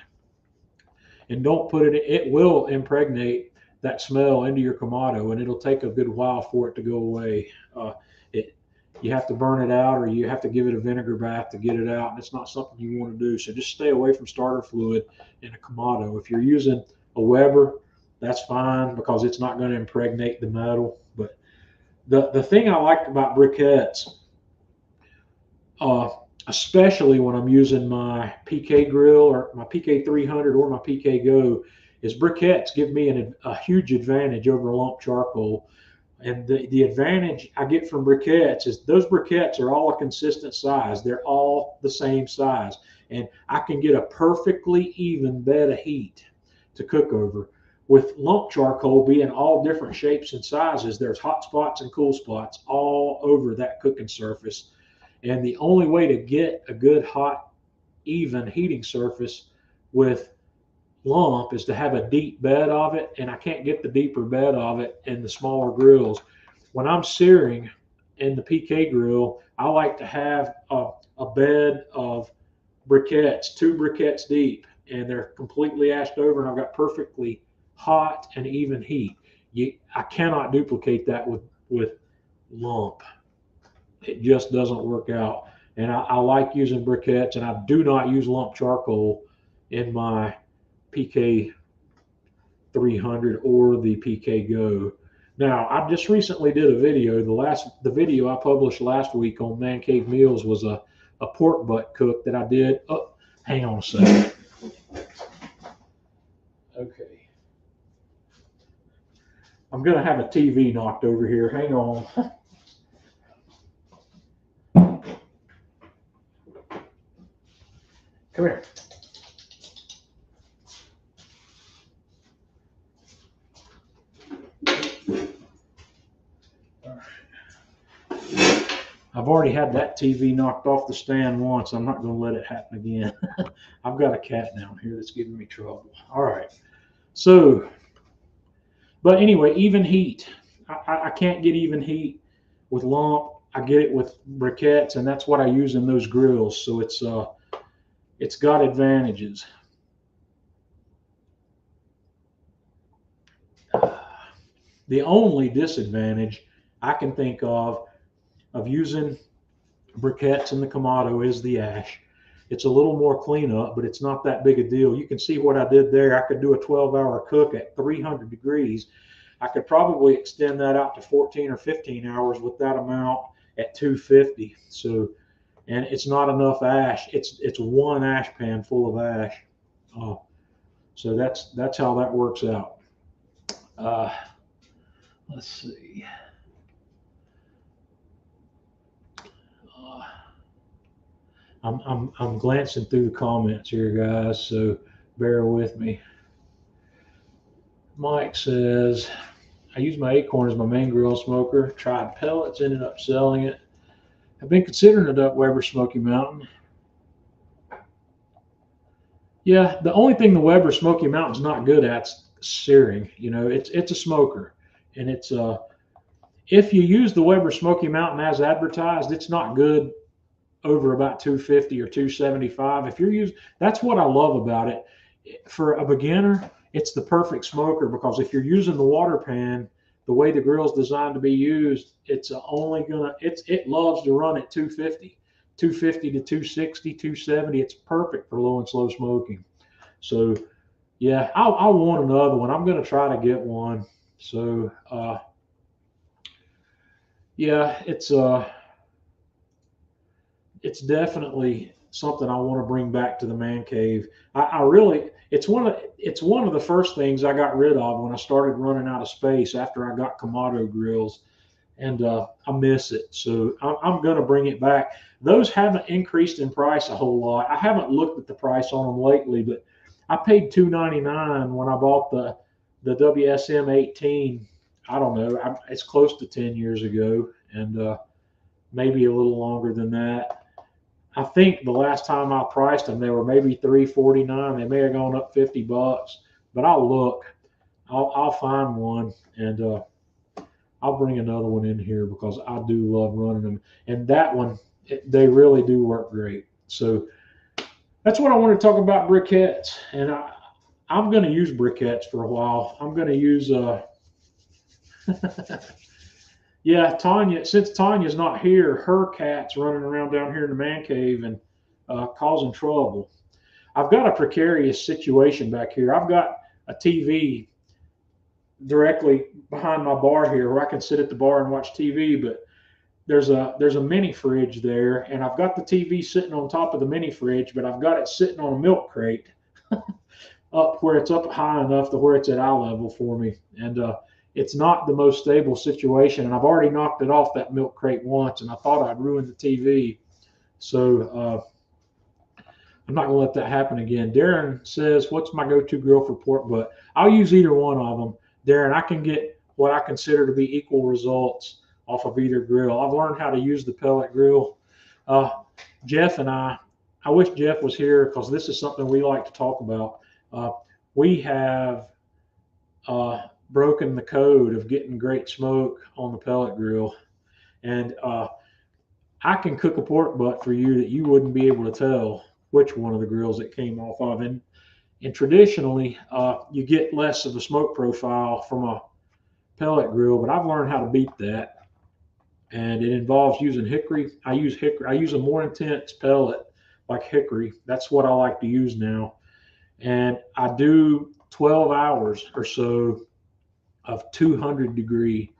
And don't put it will impregnate that smell into your Kamado, and it'll take a good while for it to go away. You have to burn it out, or you have to give it a vinegar bath to get it out, and it's not something you want to do. So just stay away from starter fluid in a Kamado. If you're using a Weber, that's fine because it's not going to impregnate the metal. But the thing I like about briquettes, especially when I'm using my PK grill or my PK 300 or my PK Go, is briquettes give me a huge advantage over lump charcoal. And the advantage I get from briquettes is those briquettes are all a consistent size. They're all the same size. And I can get a perfectly even bed of heat to cook over. With lump charcoal being all different shapes and sizes, there's hot spots and cool spots all over that cooking surface. And the only way to get a good, hot, even heating surface with lump is to have a deep bed of it, and I can't get the deeper bed of it in the smaller grills. When I'm searing in the PK grill, I like to have a bed of briquettes, 2 briquettes deep, and they're completely ashed over, and I've got perfectly hot and even heat. I cannot duplicate that with lump. It just doesn't work out. And I like using briquettes, and I do not use lump charcoal in my PK 300 or the PK Go. Now, I just recently did a video. The video I published last week on Man Cave Meals was a pork butt cook that I did. Oh, hang on a second. Okay. I'm going to have a TV knocked over here. Hang on. Come here. I've already had that TV knocked off the stand once. I'm not going to let it happen again. I've got a cat down here that's giving me trouble. All right. So, but anyway, even heat. I can't get even heat with lump. I get it with briquettes, and that's what I use in those grills. So it's got advantages. The only disadvantage I can think of using briquettes in the Kamado is the ash. It's a little more cleanup, but it's not that big a deal. You can see what I did there. I could do a 12-hour cook at 300 degrees. I could probably extend that out to 14 or 15 hours with that amount at 250. So, and it's not enough ash. It's one ash pan full of ash. So that's how that works out. Let's see. I'm glancing through the comments here, guys, so bear with me. Mike says, I use my Acorn as my main grill smoker. Tried pellets, ended up selling it. I've been considering a Duck Weber Smoky Mountain. Yeah, the only thing the Weber Smoky Mountain's not good at's searing. You know, it's a smoker, and it's if you use the Weber Smoky Mountain as advertised, it's not good over about 250 or 275. If you're using, that's what I love about it. For a beginner, it's the perfect smoker, because if you're using the water pan the way the grill's designed to be used, it's only gonna, it loves to run at 250 to 260, 270. It's perfect for low and slow smoking. So yeah, I want another one. I'm gonna try to get one. So yeah, it's definitely something I want to bring back to the man cave. I really, it's one of the first things I got rid of when I started running out of space after I got Kamado grills, and I miss it. So I'm going to bring it back. Those haven't increased in price a whole lot. I haven't looked at the price on them lately, but I paid $2.99 when I bought the WSM 18. I don't know. It's close to 10 years ago, and maybe a little longer than that. I think the last time I priced them, they were maybe $3.49. They may have gone up $50, but I'll look. I'll find one, and I'll bring another one in here because I do love running them. And that one, they really do work great. So that's what I want to talk about, briquettes. And I'm going to use briquettes for a while. I'm going to use yeah, Tanya, since Tanya's not here, her cat's running around down here in the man cave and causing trouble. I've got a precarious situation back here. I've got a TV directly behind my bar here where I can sit at the bar and watch TV, but there's a mini fridge there, and I've got the TV sitting on top of the mini fridge, but I've got it sitting on a milk crate. up where it's up high enough to where it's at eye level for me. And it's not the most stable situation. And I've already knocked it off that milk crate once, and I thought I'd ruined the TV. So I'm not going to let that happen again. Darren says, what's my go-to grill for pork butt? I'll use either one of them. Darren, I can get what I consider to be equal results off of either grill. I've learned how to use the pellet grill. Jeff and I wish Jeff was here because this is something we like to talk about. We have broken the code of getting great smoke on the pellet grill. And I can cook a pork butt for you that you wouldn't be able to tell which one of the grills it came off of. And traditionally, you get less of a smoke profile from a pellet grill, but I've learned how to beat that. And it involves using hickory. I use a more intense pellet like hickory. That's what I like to use now. And I do 12 hours or so of 200-degree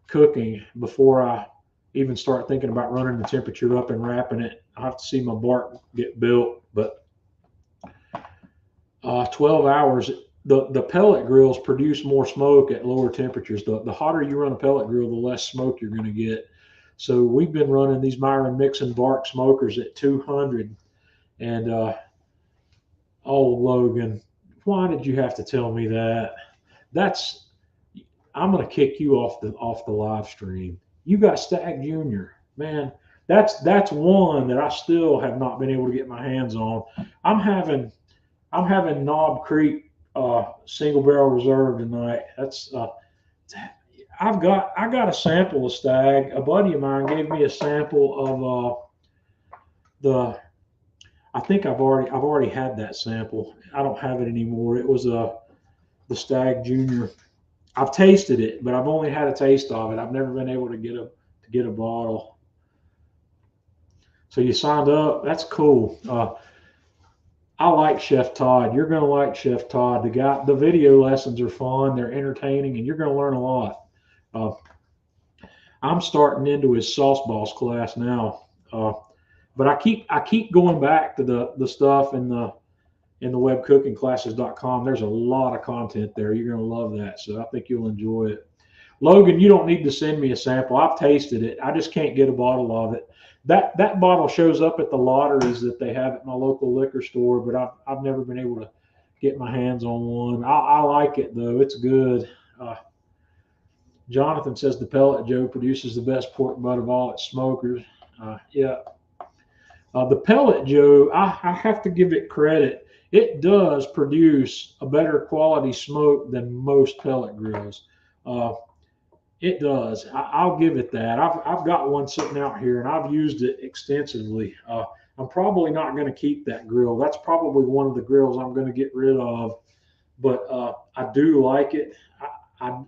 cooking before I even start thinking about running the temperature up and wrapping it. I have to see my bark get built, but 12 hours. The pellet grills produce more smoke at lower temperatures. The hotter you run a pellet grill, the less smoke you're going to get. So we've been running these Myron Mixon bark smokers at 200. And oh, Logan, why did you have to tell me that? I'm going to kick you off the live stream. You got Stag Junior, man. That's one that I still have not been able to get my hands on. I'm having Knob Creek single barrel reserve tonight. That's I got a sample of Stag. A buddy of mine gave me a sample of I think I've already had that sample. I don't have it anymore. It was the Stag Junior. I've tasted it, but I've only had a taste of it. I've never been able to get a bottle. So you signed up. That's cool. I like Chef Todd. You're going to like Chef Todd. The video lessons are fun. They're entertaining, and you're going to learn a lot. I'm starting into his sauce boss class now, but I keep going back to the stuff in the webcookingclasses.com. There's a lot of content there. You're going to love that. So I think you'll enjoy it. Logan, you don't need to send me a sample. I've tasted it. I just can't get a bottle of it. That bottle shows up at the lotteries that they have at my local liquor store, but I've never been able to get my hands on one. I like it though. It's good. Jonathan says the Pellet Joe produces the best pork butt of all its smokers. Yeah. The Pellet Joe, I have to give it credit. It does produce a better quality smoke than most pellet grills. It does. I'll give it that. I've got one sitting out here, and I've used it extensively. I'm probably not going to keep that grill. That's probably one of the grills I'm going to get rid of. But I do like it. I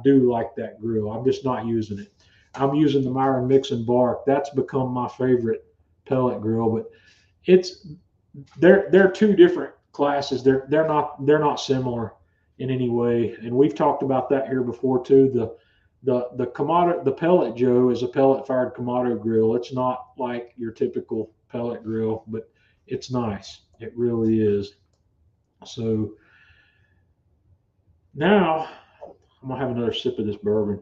do like that grill. I'm just not using it. I'm using the Myron Mixon bark. That's become my favorite pellet grill. But they're two different classes. They're not similar in any way. And we've talked about that here before too. The Pellet Joe is a pellet fired Kamado grill. It's not like your typical pellet grill, but it's nice. It really is. So now I'm gonna have another sip of this bourbon.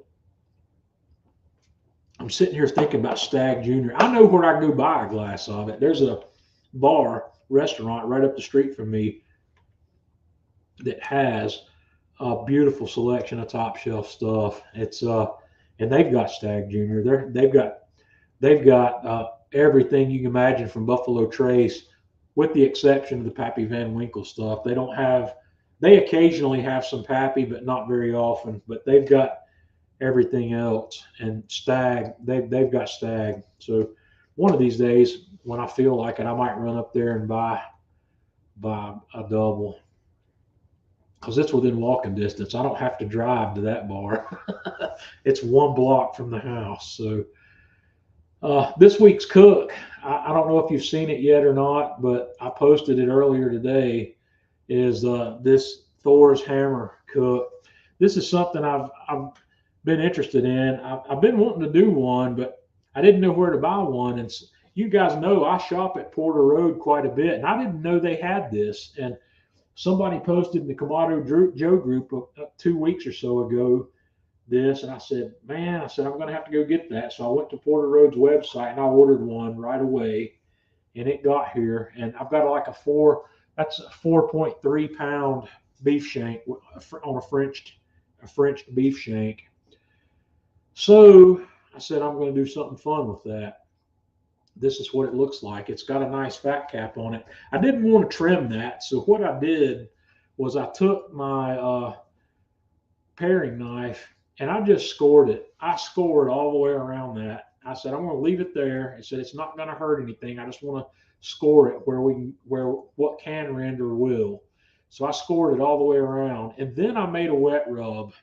I'm sitting here thinking about Stag Junior. I know where I can go buy a glass of it. There's a restaurant right up the street from me that has a beautiful selection of top shelf stuff. It's and they've got Stag Junior. They've got everything you can imagine from Buffalo Trace, with the exception of the Pappy Van Winkle stuff. They occasionally have some Pappy, but not very often. But they've got everything else. And Stag, they've got Stag. So one of these days, when I feel like it, I might run up there and buy a double, because it's within walking distance. I don't have to drive to that bar. It's one block from the house. So this week's cook, I don't know if you've seen it yet or not, but I posted it earlier today, is this Thor's hammer cook. This is something I've been interested in. I've been wanting to do one, but I didn't know where to buy one. And you guys know I shop at Porter Road quite a bit, and I didn't know they had this. And somebody posted in the Kamado Joe group 2 weeks or so ago this, and I said, man, I said, I'm going to have to go get that. So I went to Porter Road's website and I ordered one right away, and it got here. And I've got like that's a 4.3 pound beef shank on a French beef shank. So I said, I'm going to do something fun with that. This is what it looks like. It's got a nice fat cap on it. I didn't want to trim that. So what I did was I took my paring knife and I just scored it. I scored all the way around that. I said, I'm going to leave it there. I said, it's not going to hurt anything. I just want to score it where what can render will. So I scored it all the way around. And then I made a wet rub.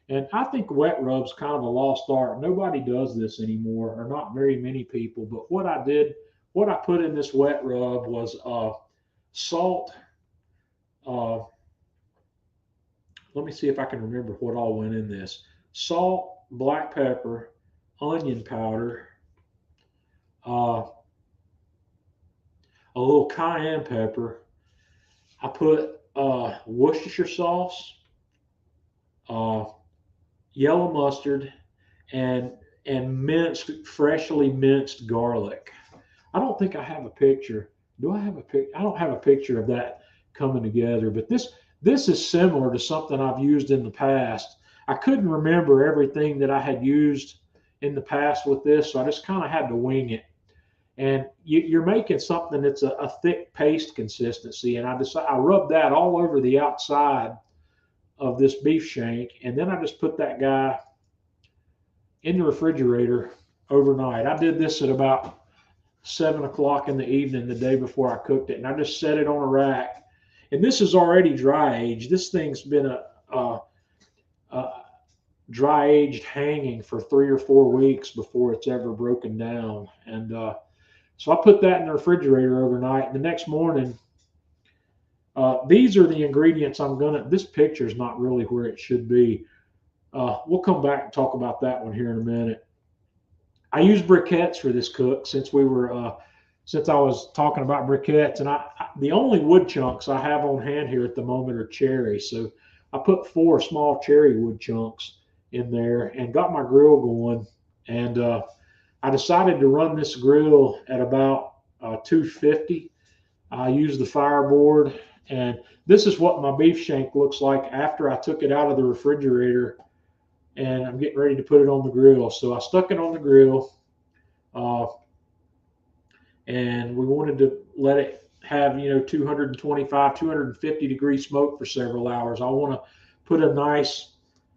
And I think wet rub's kind of a lost art. Nobody does this anymore, or not very many people. But what I put in this wet rub was salt. Let me see if I can remember what all went in this. Salt, black pepper, onion powder, a little cayenne pepper. I put Worcestershire sauce, yellow mustard, and freshly minced garlic. I don't think I have a picture. Do I have a picture? I don't have a picture of that coming together, but this is similar to something I've used in the past. I couldn't remember everything that I had used in the past with this, so I just kind of had to wing it. And you're making something that's a thick paste consistency, and I rubbed that all over the outside of this beef shank, and then I just put that guy in the refrigerator overnight. I did this at about 7 o'clock in the evening the day before I cooked it, and I just set it on a rack. And this is already dry aged. This thing's been a dry aged hanging for 3 or 4 weeks before it's ever broken down. And so I put that in the refrigerator overnight. And the next morning, these are the ingredients this picture is not really where it should be. We'll come back and talk about that one here in a minute. I use briquettes for this cook since I was talking about briquettes, and the only wood chunks I have on hand here at the moment are cherry. So I put 4 small cherry wood chunks in there and got my grill going. And I decided to run this grill at about 250. I used the fireboard, and this is what my beef shank looks like after I took it out of the refrigerator, and I'm getting ready to put it on the grill. So I stuck it on the grill, and we wanted to let it have 225, 250 degree smoke for several hours. I want to put a nice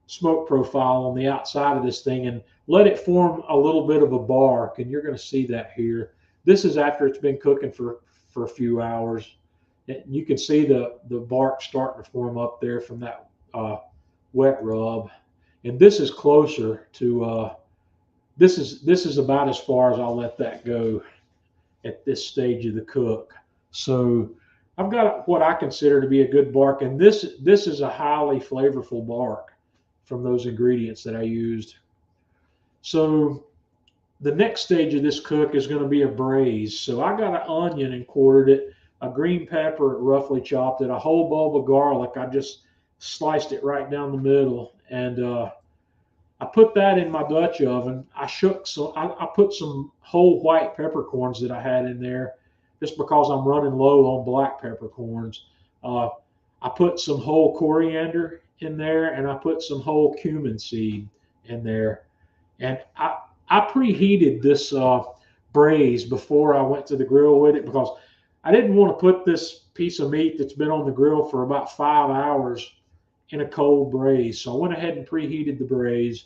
smoke profile on the outside of this thing and let it form a little bit of a bark, and you're going to see that here. This is after it's been cooking for a few hours. You can see the bark starting to form up there from that wet rub. And this is closer to this is about as far as I'll let that go at this stage of the cook. So I've got what I consider to be a good bark, and this is a highly flavorful bark from those ingredients that I used. So the next stage of this cook is going to be a braise. So I got an onion and quartered it, a green pepper roughly chopped it, a whole bulb of garlic. I just sliced it right down the middle, and I put that in my Dutch oven. I put some whole white peppercorns that I had in there just because I'm running low on black peppercorns. I put some whole coriander in there, and I put some whole cumin seed in there. And I preheated this braise before I went to the grill with it because I didn't want to put this piece of meat that's been on the grill for about 5 hours in a cold braise. So I went ahead and preheated the braise,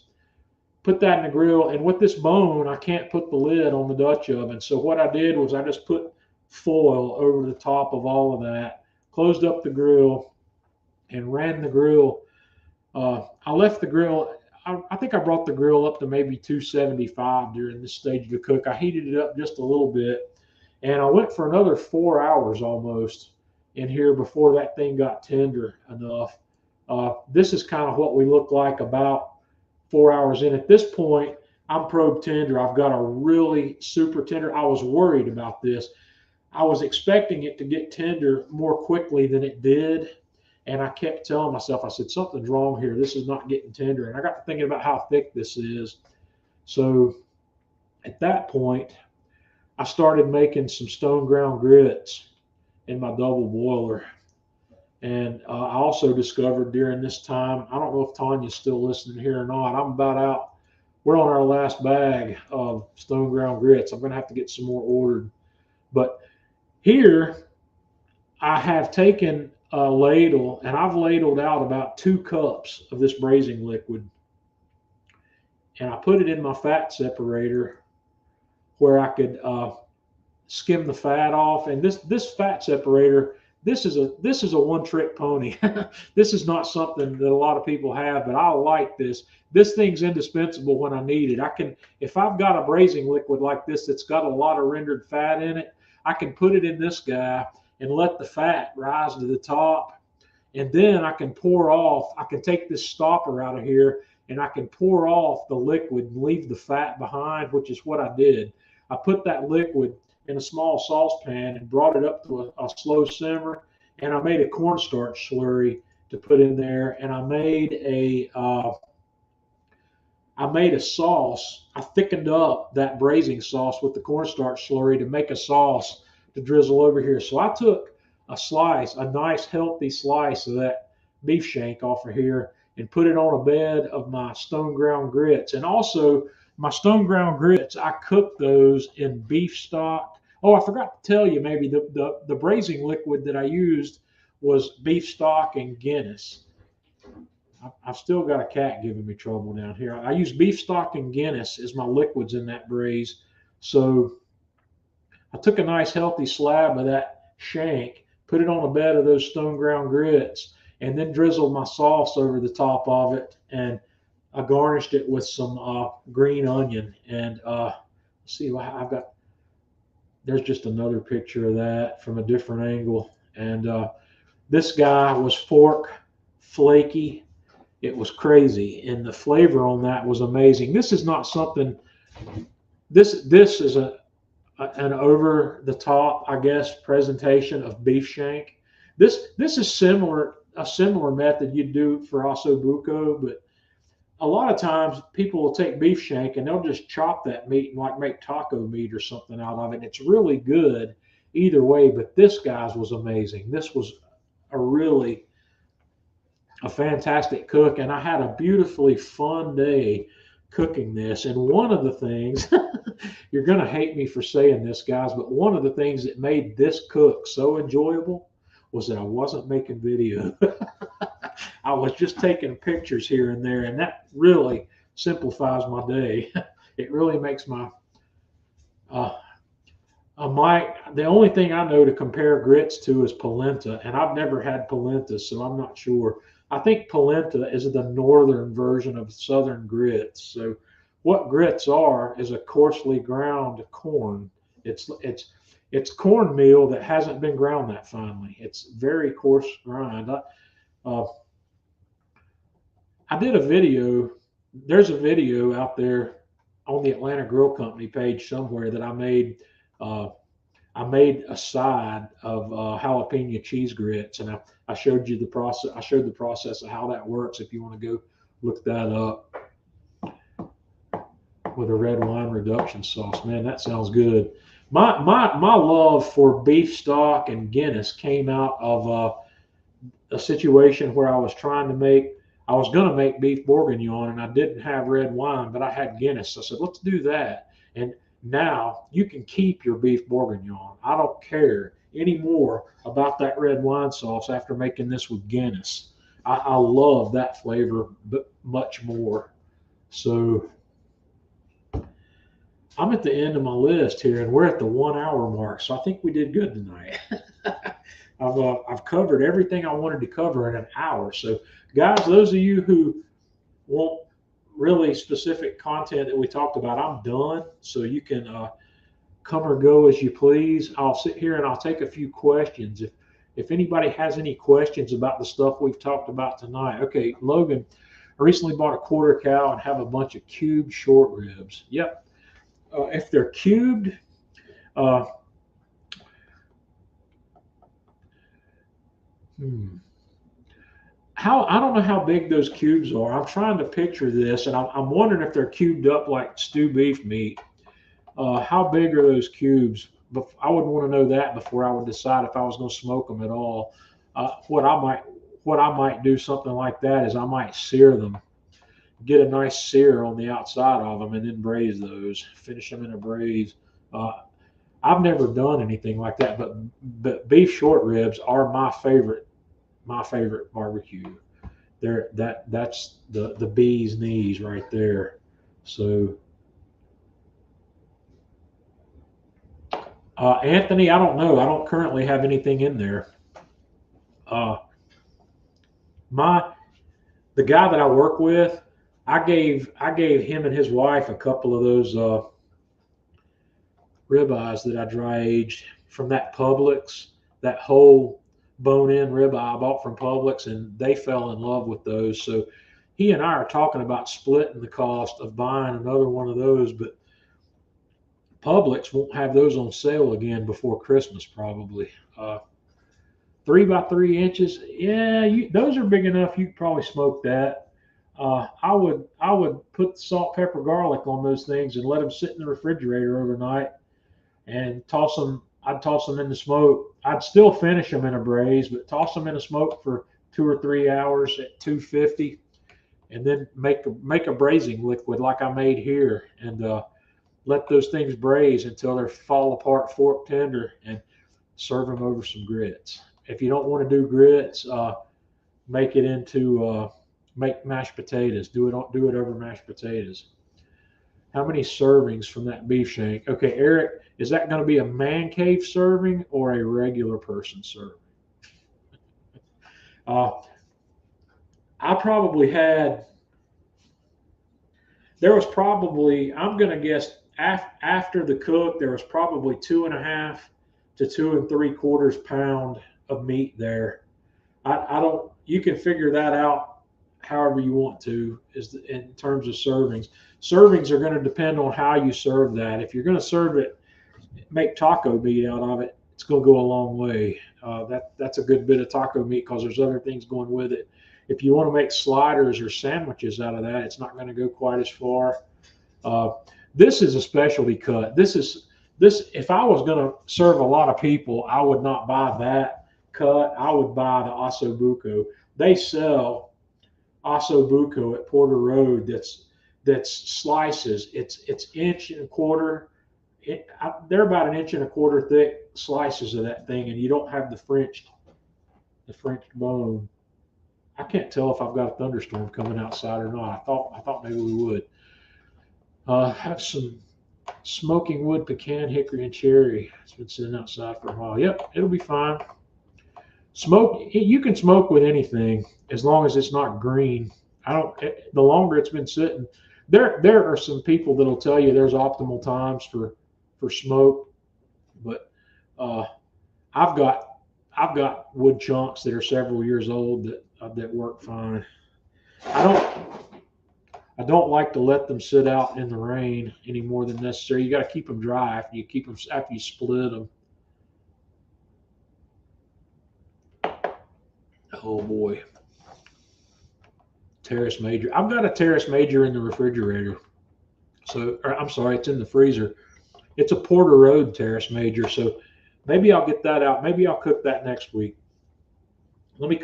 put that in the grill. And with this bone, I can't put the lid on the Dutch oven. So what I did was I just put foil over the top of all of that, closed up the grill, and ran the grill. I left the grill. I think I brought the grill up to maybe 275 during this stage of the cook. I heated it up just a little bit, and I went for another 4 hours almost in here before that thing got tender enough. This is kind of what we look like about 4 hours in. At this point, I'm probe tender. I've got a really super tender. I was worried about this. I was expecting it to get tender more quickly than it did. And I kept telling myself, I said, something's wrong here. This is not getting tender. And I got to thinking about how thick this is. So at that point, I started making some stone ground grits in my double boiler. And I also discovered during this time, I don't know if Tanya's still listening here or not. I'm about out. We're on our last bag of stone ground grits. I'm going to have to get some more ordered. But here I have taken a ladle and I've ladled out about 2 cups of this braising liquid. And I put it in my fat separator where I could skim the fat off. And this fat separator, this is a one-trick pony. This is not something that a lot of people have, but I like this. This thing's indispensable when I need it. I can, if I've got a braising liquid like this that's got a lot of rendered fat in it, I can put it in this guy and let the fat rise to the top. And then I can pour off, I can take this stopper out of here and I can pour off the liquid and leave the fat behind, which is what I did. I put that liquid in a small saucepan and brought it up to a slow simmer. And I made a cornstarch slurry to put in there. And I made a sauce. I thickened up that braising sauce with the cornstarch slurry to make a sauce to drizzle over here. So I took a slice, a nice healthy slice of that beef shank off of here and put it on a bed of my stone ground grits. And also my stone ground grits, I cooked those in beef stock. Oh, I forgot to tell you, maybe the braising liquid that I used was beef stock and Guinness. I've still got a cat giving me trouble down here. I use beef stock and Guinness as my liquids in that braise. So I took a nice healthy slab of that shank, put it on a bed of those stone ground grits, and then drizzled my sauce over the top of it. And I garnished it with some green onion. And see, I've got, there's just another picture of that from a different angle. And this guy was fork flaky. It was crazy. And the flavor on that was amazing. This is not something, this is an over the top, I guess, presentation of beef shank. This is a similar method you do for ossobuco, but a lot of times people will take beef shank and they'll just chop that meat and like make taco meat or something out of it. It's really good either way, but this guy's was amazing. This was a fantastic cook, and I had a beautifully fun day cooking this. And one of the things, you're going to hate me for saying this, guys, but one of the things that made this cook so enjoyable was that I wasn't making video. I was just taking pictures here and there, and that really simplifies my day. It really makes my the only thing I know to compare grits to is polenta, and I've never had polenta, so I'm not sure. I think polenta is the northern version of southern grits. So what grits are is a coarsely ground corn. It's cornmeal that hasn't been ground that finely. It's very coarse grind. I did a video. There's a video out there on the Atlanta Grill Company page somewhere that I made. I made a side of jalapeno cheese grits, and I showed you the process. I showed the process of how that works. If you want to go look that up with a red wine reduction sauce, man, that sounds good. My love for beef stock and Guinness came out of a situation where I was going to make beef bourguignon, and I didn't have red wine, but I had Guinness. So I said, let's do that. And now you can keep your beef bourguignon. I don't care anymore about that red wine sauce after making this with Guinness. I love that flavor, but much more. So I'm at the end of my list here, and we're at the 1 hour mark. So I think we did good tonight. I've covered everything I wanted to cover in an hour. So guys, those of you who want really specific content that we talked about, I'm done. So you can come or go as you please. I'll sit here and I'll take a few questions. If anybody has any questions about the stuff we've talked about tonight. Okay, Logan, I recently bought a quarter cow and have a bunch of cubed short ribs. Yep. If they're cubed, I don't know how big those cubes are. I'm trying to picture this, and I'm wondering if they're cubed up like stew beef meat. How big are those cubes? But I would want to know that before I would decide if I was going to smoke them at all. What I might do something like that is I might sear them, get a nice sear on the outside of them, and then braise those. Finish them in a braise. Uh, I've never done anything like that, but beef short ribs are my favorite barbecue. That's the bee's knees right there. So Anthony, I don't know. I don't currently have anything in there. Uh, my the guy that I work with, I gave him and his wife a couple of those ribeyes that I dry aged from that Publix, that whole bone-in ribeye I bought from Publix, and they fell in love with those. So he and I are talking about splitting the cost of buying another one of those, but Publix won't have those on sale again before Christmas, probably. 3 by 3 inches, yeah, those are big enough. You could probably smoke that. I would put salt, pepper, garlic on those things and let them sit in the refrigerator overnight and toss them. I'd toss them in the smoke. I'd still finish them in a braise, but toss them in the smoke for 2 or 3 hours at 250, and then make a braising liquid like I made here, and let those things braise until they fall apart, fork tender, and serve them over some grits. If you don't want to do grits, make it into make mashed potatoes. Do it over mashed potatoes. How many servings from that beef shank? Okay, Eric, is that going to be a man cave serving or a regular person serving? I probably had. There was probably, I'm going to guess, after the cook, there was probably 2.5 to 2 3/4 pound of meat there. I don't. You can figure that out however you want to, in terms of servings. Servings are going to depend on how you serve that. If you're going to serve it, make taco meat out of it, it's going to go a long way. That's a good bit of taco meat because there's other things going with it. If you want to make sliders or sandwiches out of that, it's not going to go quite as far. This is a specialty cut. This. If I was going to serve a lot of people, I would not buy that cut. I would buy the osso buco. They sell osso buco at Porter Road. That's slices. It's 1.25 inches. They're about 1.25 inches thick slices of that thing, and you don't have the French bone. I can't tell if I've got a thunderstorm coming outside or not. I thought maybe we would. Have some smoking wood, pecan, hickory, and cherry. It's been sitting outside for a while. Yep, it'll be fine. You can smoke with anything as long as it's not green. The longer it's been sitting, there are some people that'll tell you there's optimal times for smoke, but I've got wood chunks that are several years old that work fine. I don't like to let them sit out in the rain any more than necessary. You got to keep them dry after you split them. Oh boy, Terrace Major. I've got a Terrace Major in the refrigerator. I'm sorry, it's in the freezer. It's a Porter Road Terrace Major, so maybe I'll get that out. Maybe I'll cook that next week. Let me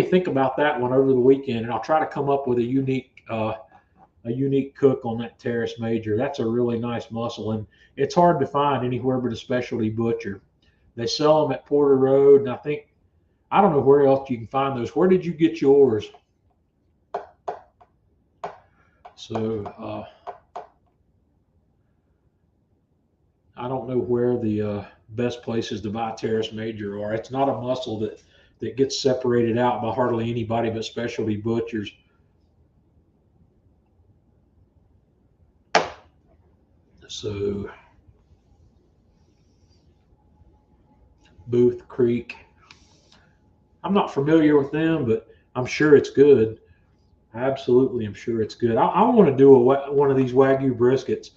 think about that one over the weekend, and I'll try to come up with a unique cook on that Terrace Major. That's a really nice muscle, and it's hard to find anywhere but a specialty butcher. They sell them at Porter Road, and I don't know where else you can find those. Where did you get yours? So I don't know where the best places to buy Terrace Major are. It's not a muscle that gets separated out by hardly anybody but specialty butchers. So Booth Creek. I'm not familiar with them, but I'm sure it's good. Absolutely, I'm sure it's good. I want to do one of these Wagyu briskets.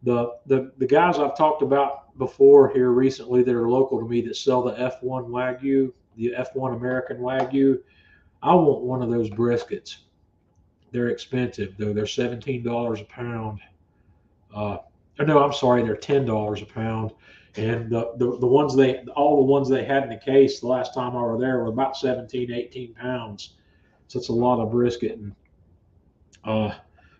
The guys I've talked about before here recently that are local to me that sell the F1 Wagyu, the F1 American Wagyu. I want one of those briskets. They're expensive though. They're $17 a pound. No, I'm sorry, they're $10 a pound. And the ones all the ones they had in the case the last time I were there were about 17, 18 pounds. So it's a lot of brisket. And I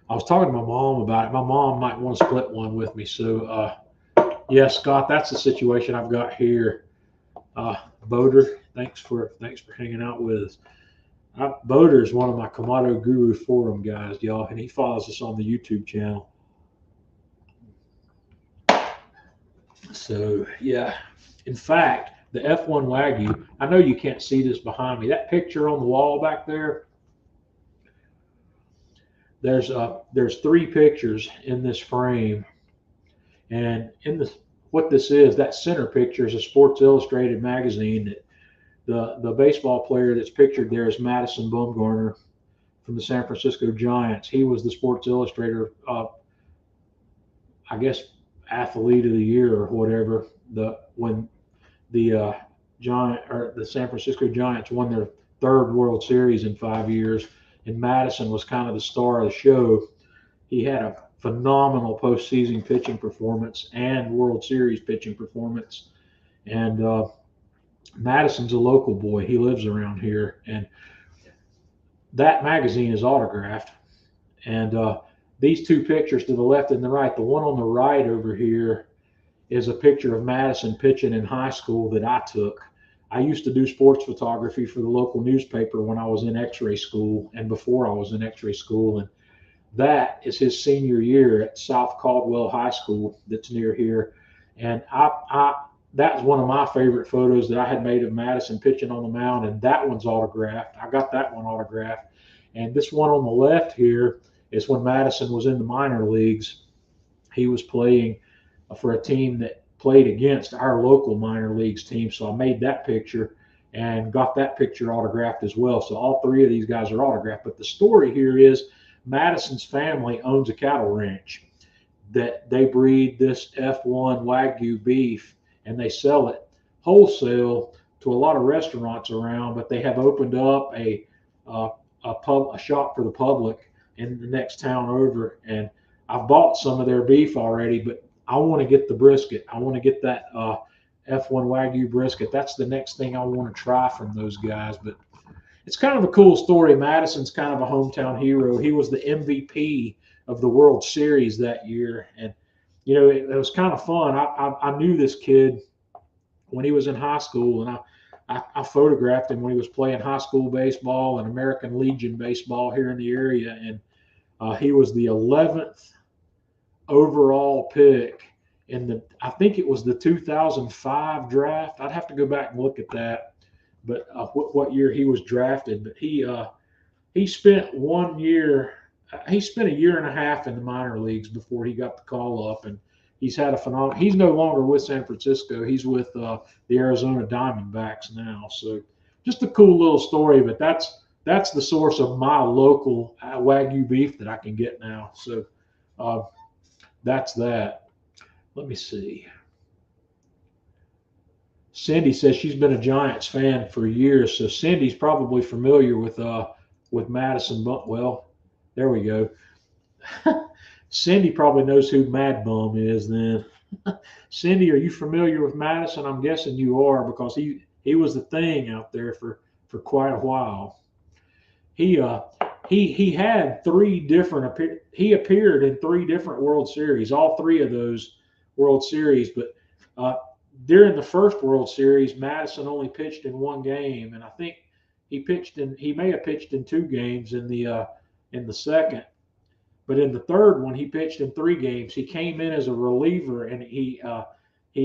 was talking to my mom about it. My mom might want to split one with me. So yeah, Scott, that's the situation I've got here. Boater, thanks for hanging out with us. Boater is one of my Kamado Guru Forum guys, y'all, and he follows us on the YouTube channel. So yeah, in fact, the F1 Wagyu, I know you can't see this behind me. That picture on the wall back there, there's 3 pictures in this frame, and what this is, that center picture is a Sports Illustrated magazine. That the baseball player that's pictured there is Madison Bumgarner from the San Francisco Giants. He was the Sports Illustrated, I guess, athlete of the year or whatever. When the the San Francisco Giants won their 3rd World Series in 5 years, and Madison was kind of the star of the show. He had a phenomenal postseason pitching performance and World Series pitching performance. And Madison's a local boy. He lives around here, and that magazine is autographed. And these 2 pictures to the left and the right, the one on the right over here is a picture of Madison pitching in high school that I took. I used to do sports photography for the local newspaper when I was in X-ray school and before I was in X-ray school. And that is his senior year at South Caldwell High School that's near here. And that's one of my favorite photos that I had made of Madison pitching on the mound, and that one's autographed. I got that one autographed. And this one on the left here is when Madison was in the minor leagues. He was playing for a team that played against our local minor leagues team. So I made that picture and got that picture autographed as well. So all 3 of these guys are autographed. But the story here is Madison's family owns a cattle ranch that they breed this F1 Wagyu beef, and they sell it wholesale to a lot of restaurants around, but they have opened up a shop for the public in the next town over. And I've bought some of their beef already, but I want to get the brisket. I want to get that F1 Wagyu brisket. That's the next thing I want to try from those guys. But it's kind of a cool story. Madison's kind of a hometown hero. He was the MVP of the World Series that year. And you know, it was kind of fun. I knew this kid when he was in high school, and I photographed him when he was playing high school baseball and American Legion baseball here in the area. And he was the 11th overall pick in I think it was the 2005 draft. I'd have to go back and look at that, but what year he was drafted. But he spent 1 year. He spent a year and a half in the minor leagues before he got the call up, and he's had a phenomenal. He's no longer with San Francisco. He's with the Arizona Diamondbacks now. So just a cool little story. But that's the source of my local Wagyu beef that I can get now. So that's that. Let me see. Cindy says she's been a Giants fan for years. So Cindy's probably familiar with Madison. Well, there we go. Cindy probably knows who Mad Bum is then. Cindy, are you familiar with Madison? I'm guessing you are, because he was the thing out there for quite a while. He had 3 different he appeared in 3 different World Series, all 3 of those World Series. But during the first World Series, Madison only pitched in 1 game, and I think he may have pitched in 2 games in the second. But in the third one, he pitched in 3 games. He came in as a reliever, and he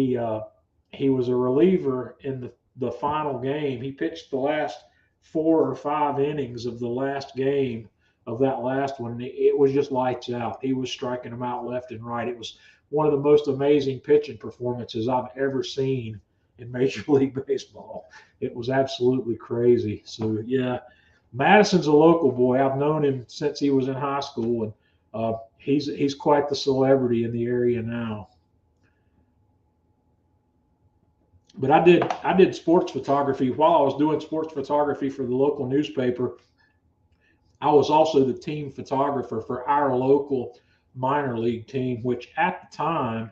was a reliever in the final game. He pitched the last 4 or 5 innings of the last game of that last one. It was just lights out. He was striking them out left and right. It was one of the most amazing pitching performances I've ever seen in Major League Baseball. It was absolutely crazy. So yeah, Madison's a local boy. I've known him since he was in high school, and he's quite the celebrity in the area now. But I did sports photography. While I was doing sports photography for the local newspaper, I was also the team photographer for our local minor league team, which at the time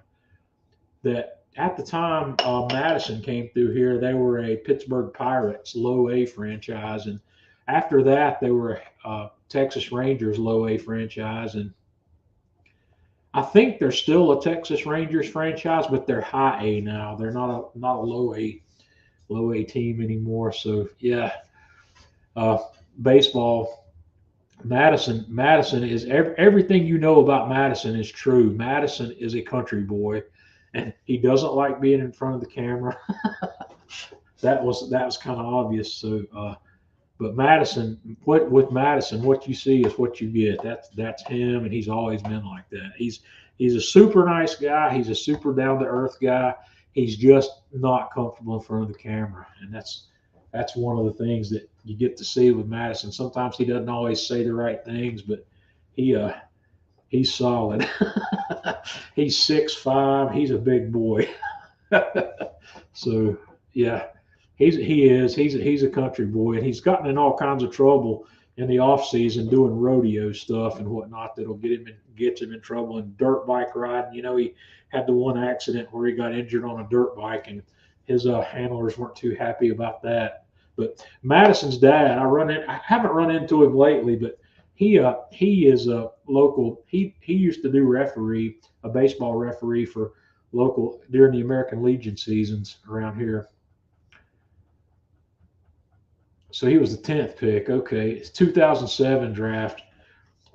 Madison came through here, they were a Pittsburgh Pirates low A franchise, and after that they were Texas Rangers low A franchise, and I think they're still a Texas Rangers franchise, but they're high A now. They're not a low A team anymore. So yeah, uh, baseball. Madison is everything you know about Madison is true. Madison is a country boy, and he doesn't like being in front of the camera. that was kind of obvious. So, but Madison, with Madison, what you see is what you get. That's him, and he's always been like that. He's a super nice guy. He's a super down to earth guy. He's just not comfortable in front of the camera, and that's one of the things that you get to see with Madison. Sometimes he doesn't always say the right things, but he's solid. He's 6'5". He's a big boy. So yeah, he's a country boy, and he's gotten in all kinds of trouble in the off season doing rodeo stuff and whatnot that'll gets him in trouble, and dirt bike riding. You know, he had the one accident where he got injured on a dirt bike, and his handlers weren't too happy about that. But Madison's dad, I haven't run into him lately, but he is a local. He used to do a baseball referee for local during the American Legion seasons around here. So he was the 10th pick. Okay, it's 2007 draft.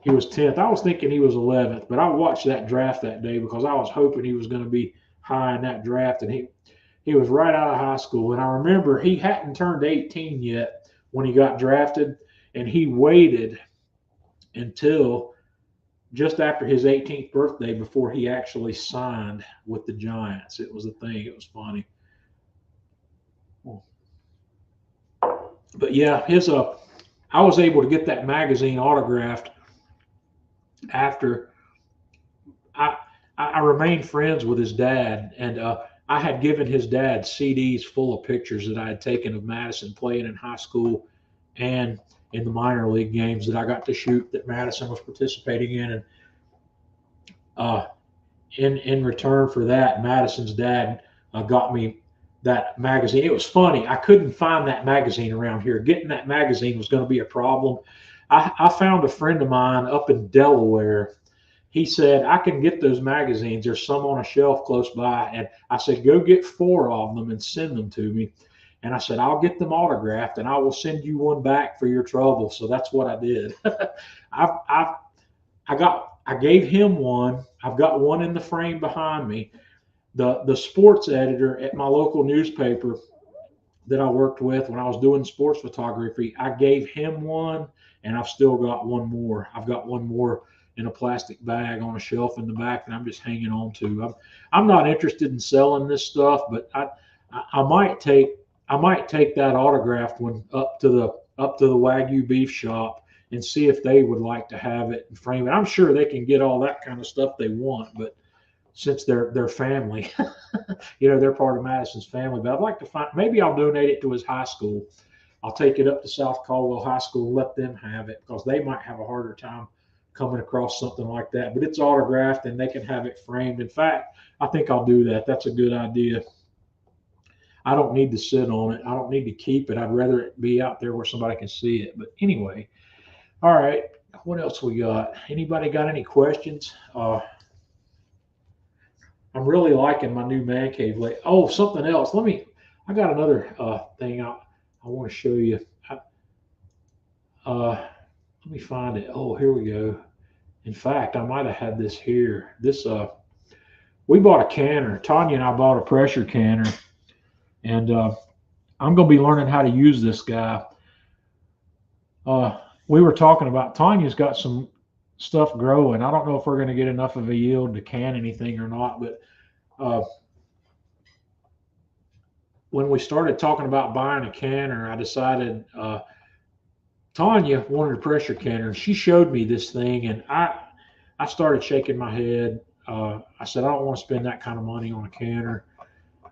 He was 10th. I was thinking he was 11th, but I watched that draft that day because I was hoping he was going to be high in that draft, and he was right out of high school. And I remember he hadn't turned 18 yet when he got drafted, and he waited until just after his 18th birthday before he actually signed with the Giants. It was a thing. It was funny. But yeah, I was able to get that magazine autographed after I remained friends with his dad, and I had given his dad CDs full of pictures that I had taken of Madison playing in high school and in the minor league games that I got to shoot that Madison was participating in. And in return for that, Madison's dad got me that magazine. It was funny. I couldn't find that magazine around here. Getting that magazine was going to be a problem. I found a friend of mine up in Delaware. He said, I can get those magazines. There's some on a shelf close by. And I said, go get 4 of them and send them to me. And I said, I'll get them autographed and I will send you one back for your trouble. So that's what I did. I gave him one. I've got one in the frame behind me. The sports editor at my local newspaper that I worked with when I was doing sports photography, I gave him one, and I've still got one more. I've got one more in a plastic bag on a shelf in the back that I'm just hanging on to. I'm not interested in selling this stuff, but I might take that autographed one up to the Wagyu beef shop and see if they would like to have it and frame it. I'm sure they can get all that kind of stuff they want, but since they're family, they're part of Madison's family. But I'd like to maybe I'll donate it to his high school. I'll take it up to South Caldwell High School and let them have it because they might have a harder time coming across something like that. But it's autographed and they can have it framed. In fact, I think I'll do that. That's a good idea. I don't need to sit on it. I don't need to keep it. I'd rather it be out there where somebody can see it. But anyway, all right. What else we got? Anybody got any questions? I'm really liking my new man cave. Oh, something else. I got another thing I want to show you. Let me find it. Oh, here we go. In fact, I might have had this here. We bought a canner. Tanya and I bought a pressure canner, and I'm going to be learning how to use this guy. We were talking about Tanya's got some stuff growing. I don't know if we're going to get enough of a yield to can anything or not, but when we started talking about buying a canner, I decided Tanya wanted a pressure canner. She showed me this thing, and I started shaking my head. I said, I don't want to spend that kind of money on a canner.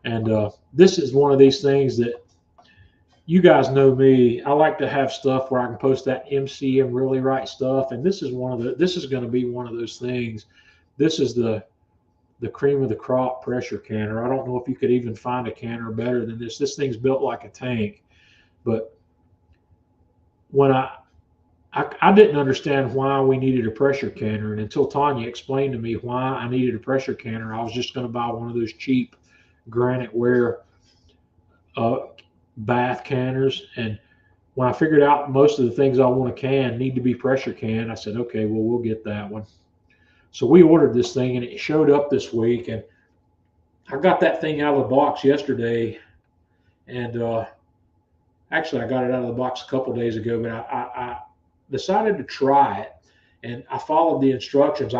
And this is one of these things that you guys know me. I like to have stuff where I can post that MCM really right stuff. And this is going to be one of those things. This is the cream of the crop pressure canner. I don't know if you could even find a canner better than this. This thing's built like a tank. But when I didn't understand why we needed a pressure canner, and until Tanya explained to me why I needed a pressure canner, I was just going to buy one of those cheap granite ware bath canners. And when I figured out most of the things I want to can need to be pressure canned, I said, okay, well, we'll get that one. So we ordered this thing, and it showed up this week, and I got that thing out of the box yesterday, and actually I got it out of the box a couple of days ago, but I decided to try it, and I followed the instructions.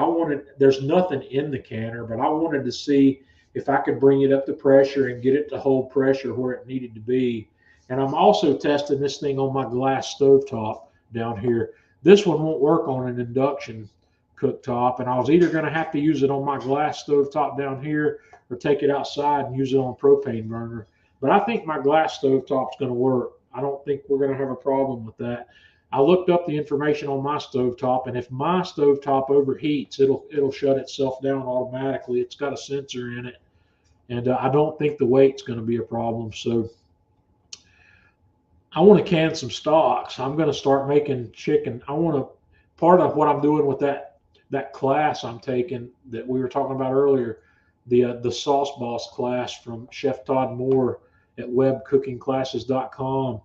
There's nothing in the canner, but I wanted to see if I could bring it up to pressure and get it to hold pressure where it needed to be. And I'm also testing this thing on my glass stovetop down here. This one won't work on an induction cooktop, and I was either going to have to use it on my glass stovetop down here or take it outside and use it on a propane burner. But I think my glass stovetop's going to work. I don't think we're going to have a problem with that. I looked up the information on my stovetop, and if my stovetop overheats, it'll shut itself down automatically. It's got a sensor in it, and I don't think the weight's going to be a problem. So I want to can some stocks. I'm going to start making chicken. Part of what I'm doing with that class I'm taking that we were talking about earlier, the Sauce Boss class from Chef Todd Moore at webcookingclasses.com.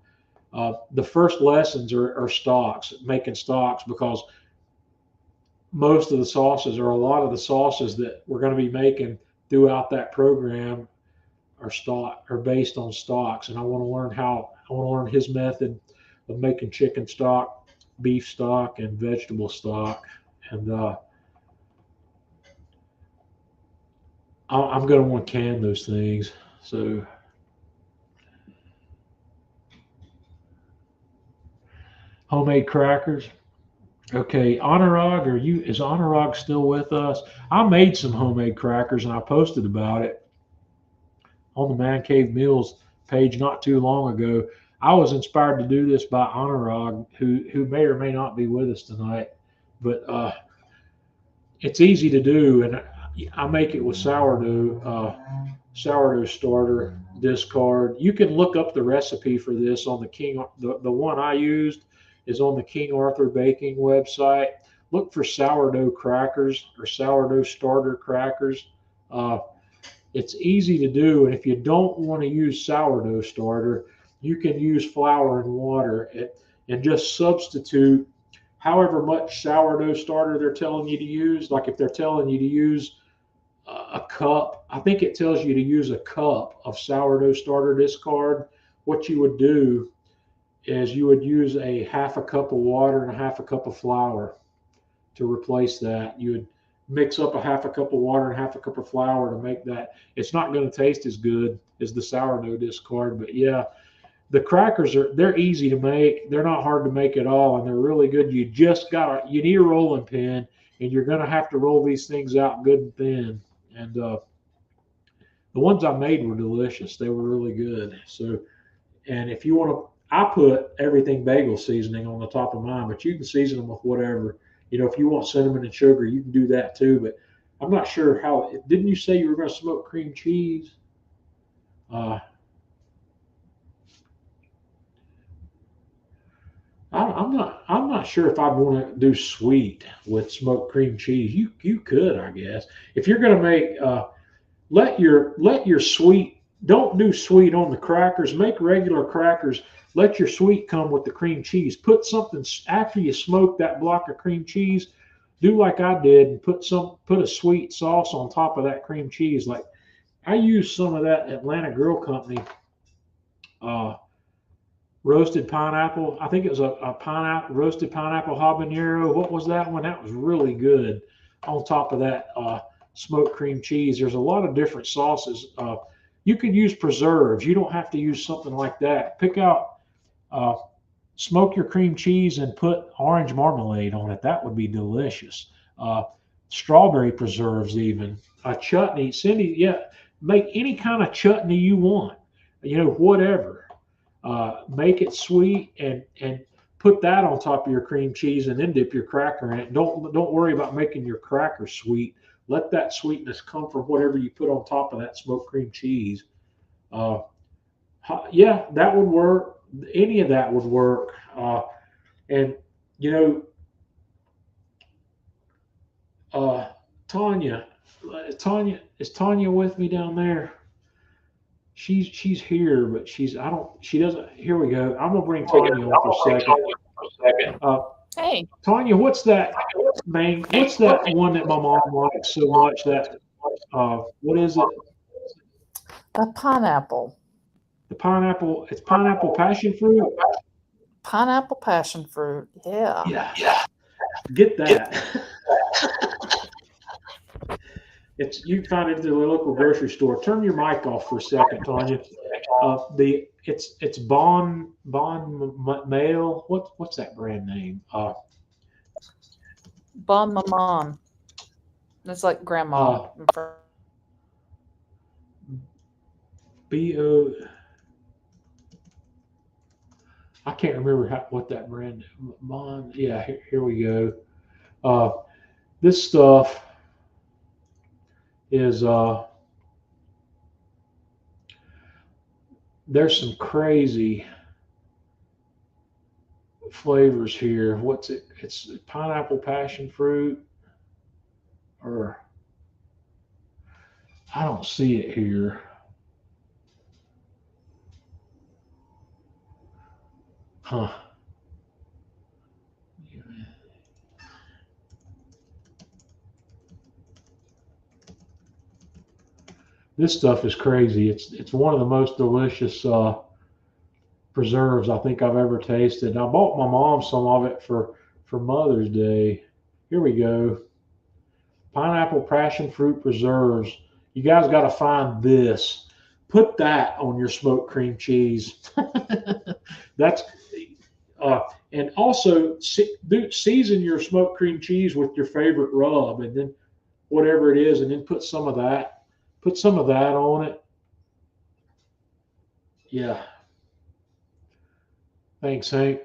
The first lessons are stocks, making stocks, because most of the sauces, or a lot of the sauces that we're going to be making throughout that program, are based on stocks. And I want to learn his method of making chicken stock, beef stock, and vegetable stock. And I'm going to want to can those things. So homemade crackers. Okay, Anurag, is Anurag still with us? I made some homemade crackers and I posted about it on the Man Cave Meals page not too long ago. I was inspired to do this by Anurag, who may or may not be with us tonight, but it's easy to do, and I make it with sourdough starter discard. You can look up the recipe for this on the one I used is on the King Arthur Baking website. Look for sourdough crackers or sourdough starter crackers. It's easy to do, and if you don't want to use sourdough starter, you can use flour and water and just substitute however much sourdough starter they're telling you to use. Like if they're telling you to use a cup, I think it tells you to use a cup of sourdough starter discard. What you would do is you would use a half a cup of water and a half a cup of flour to replace that. You would mix up a half a cup of water and half a cup of flour to make that. It's not going to taste as good as the sourdough discard, but yeah, the crackers they're easy to make. They're not hard to make at all, and they're really good. You need a rolling pin, and you're going to have to roll these things out good and thin. And the ones I made were delicious. They were really good. So, and if you want to, I put everything bagel seasoning on the top of mine, but you can season them with whatever. If you want cinnamon and sugar, you can do that too. But I'm not sure how. Didn't you say you were going to smoke cream cheese? I'm not sure if I'd want to do sweet with smoked cream cheese. You could, I guess, if you're going to make let your sweet. Don't do sweet on the crackers. Make regular crackers. Let your sweet come with the cream cheese. Put something after you smoke that block of cream cheese. Do like I did and put a sweet sauce on top of that cream cheese. Like I used some of that Atlanta Grill Company roasted pineapple. I think it was a roasted pineapple habanero. What was that one? That was really good. On top of that smoked cream cheese. There's a lot of different sauces. You could use preserves. You don't have to use something like that. Pick out, smoke your cream cheese and put orange marmalade on it. That would be delicious. Strawberry preserves even. A chutney. Cindy, yeah, make any kind of chutney you want, whatever. Make it sweet and put that on top of your cream cheese, and then dip your cracker in it. Don't worry about making your cracker sweet. Let that sweetness come from whatever you put on top of that smoked cream cheese. Yeah, that would work. Any of that would work. And you know, Tanya, is Tanya with me down there? She's here, but she doesn't. Here we go. I'm gonna bring Tanya on for a second.
Hey,
Tanya, what's that What's that one that my mom likes so much? That what is it?
a pineapple.
The pineapple. It's pineapple passion fruit.
Pineapple passion fruit. Yeah.
Yeah. Get that. You can find it at the local grocery store. Turn your mic off for a second, Tanya. It's Bon Mail. What's that brand name?
Bon Maman. It's like grandma.
B-O. I can't remember what that brand. Bon. Yeah, here we go. This stuff is there's some crazy flavors here. What's it? It's pineapple passion fruit, or I don't see it here. Huh. This stuff is crazy. It's one of the most delicious preserves I think I've ever tasted. I bought my mom some of it for Mother's Day. Here we go. Pineapple passion fruit preserves. You guys got to find this. Put that on your smoked cream cheese. That's and also season your smoked cream cheese with your favorite rub, and then whatever it is, and then put some of that on it. Yeah. Thanks, Hank.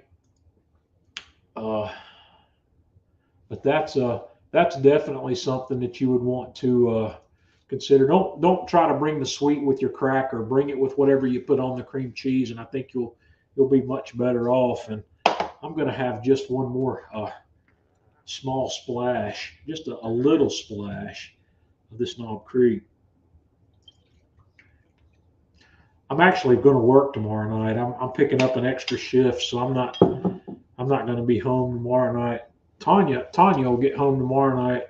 But that's definitely something that you would want to consider. Don't try to bring the sweet with your cracker. Bring it with whatever you put on the cream cheese, and I think you'll be much better off. And I'm going to have just one more small splash, just a little splash of this Knob Creek. I'm actually going to work tomorrow night. I'm picking up an extra shift, so I'm not going to be home tomorrow night. Tanya will get home tomorrow night.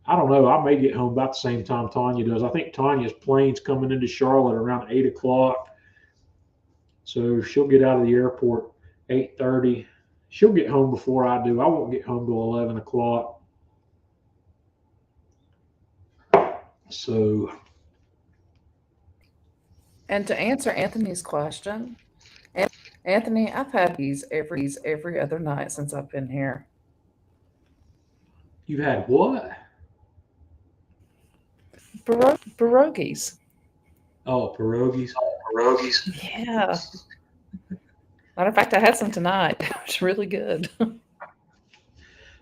I don't know. I may get home about the same time Tanya does. I think Tanya's plane's coming into Charlotte around 8 o'clock. So she'll get out of the airport 8:30. She'll get home before I do. I won't get home till 11 o'clock. So.
And to answer Anthony's question, Anthony, I've had these every other night since I've been here.
You've had what?
Pierogies.
Oh, pierogies.
Yeah. Matter of fact, I had some tonight. It was really good.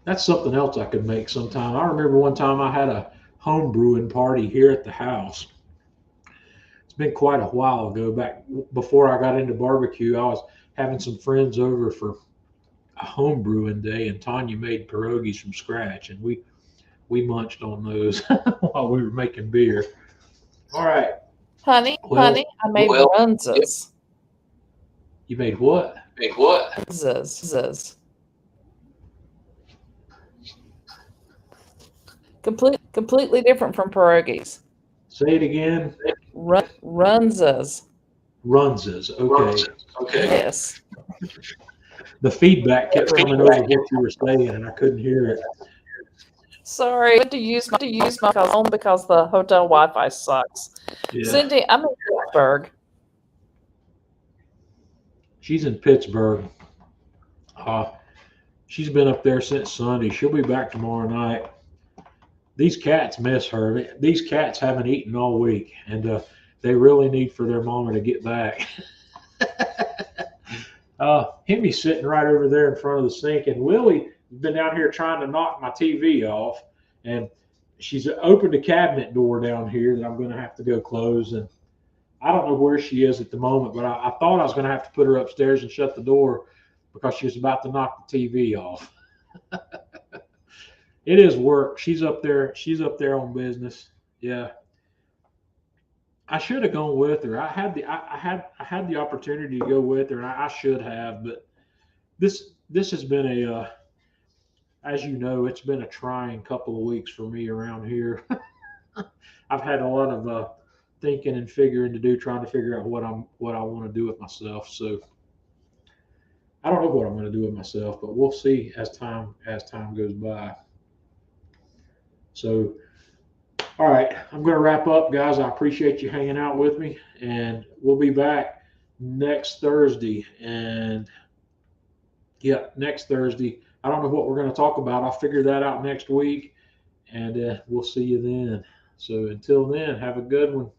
That's something else I could make sometime. I remember one time I had a home brewing party here at the house. It's been quite a while ago, back before I got into barbecue. I was having some friends over for a home brewing day, and Tanya made pierogies from scratch, and we munched on those while we were making beer. All right.
Honey, I made runzas.
You made what?
Runzas. Completely different from pierogies.
Say it again.
Runzas.
Okay.
Yes.
The feedback kept coming over what you were saying, and I couldn't hear it.
Sorry, I had to use my phone because the hotel Wi-Fi sucks. Yeah. Cindy, I'm in Pittsburgh.
She's in Pittsburgh. She's been up there since Sunday. She'll be back tomorrow night. these cats miss her. These cats haven't eaten all week, and they really need for their mama to get back. Hemi's sitting right over there in front of the sink, and Lily has been down here trying to knock my TV off, and she's opened a cabinet door down here that I'm going to have to go close. And I don't know where she is at the moment, but I thought I was going to have to put her upstairs and shut the door because she was about to knock the TV off. It is work. She's up there. She's up there on business. Yeah. I should have gone with her. I had the opportunity to go with her, and I should have. But this has been as you know, it's been a trying couple of weeks for me around here. I've had a lot of thinking and figuring to do, trying to figure out what I want to do with myself. So I don't know what I'm going to do with myself, but we'll see as time goes by. So, all right, I'm going to wrap up, guys. I appreciate you hanging out with me, and we'll be back next Thursday. And yeah, next Thursday. I don't know what we're going to talk about. I'll figure that out next week, and we'll see you then. So until then, have a good one.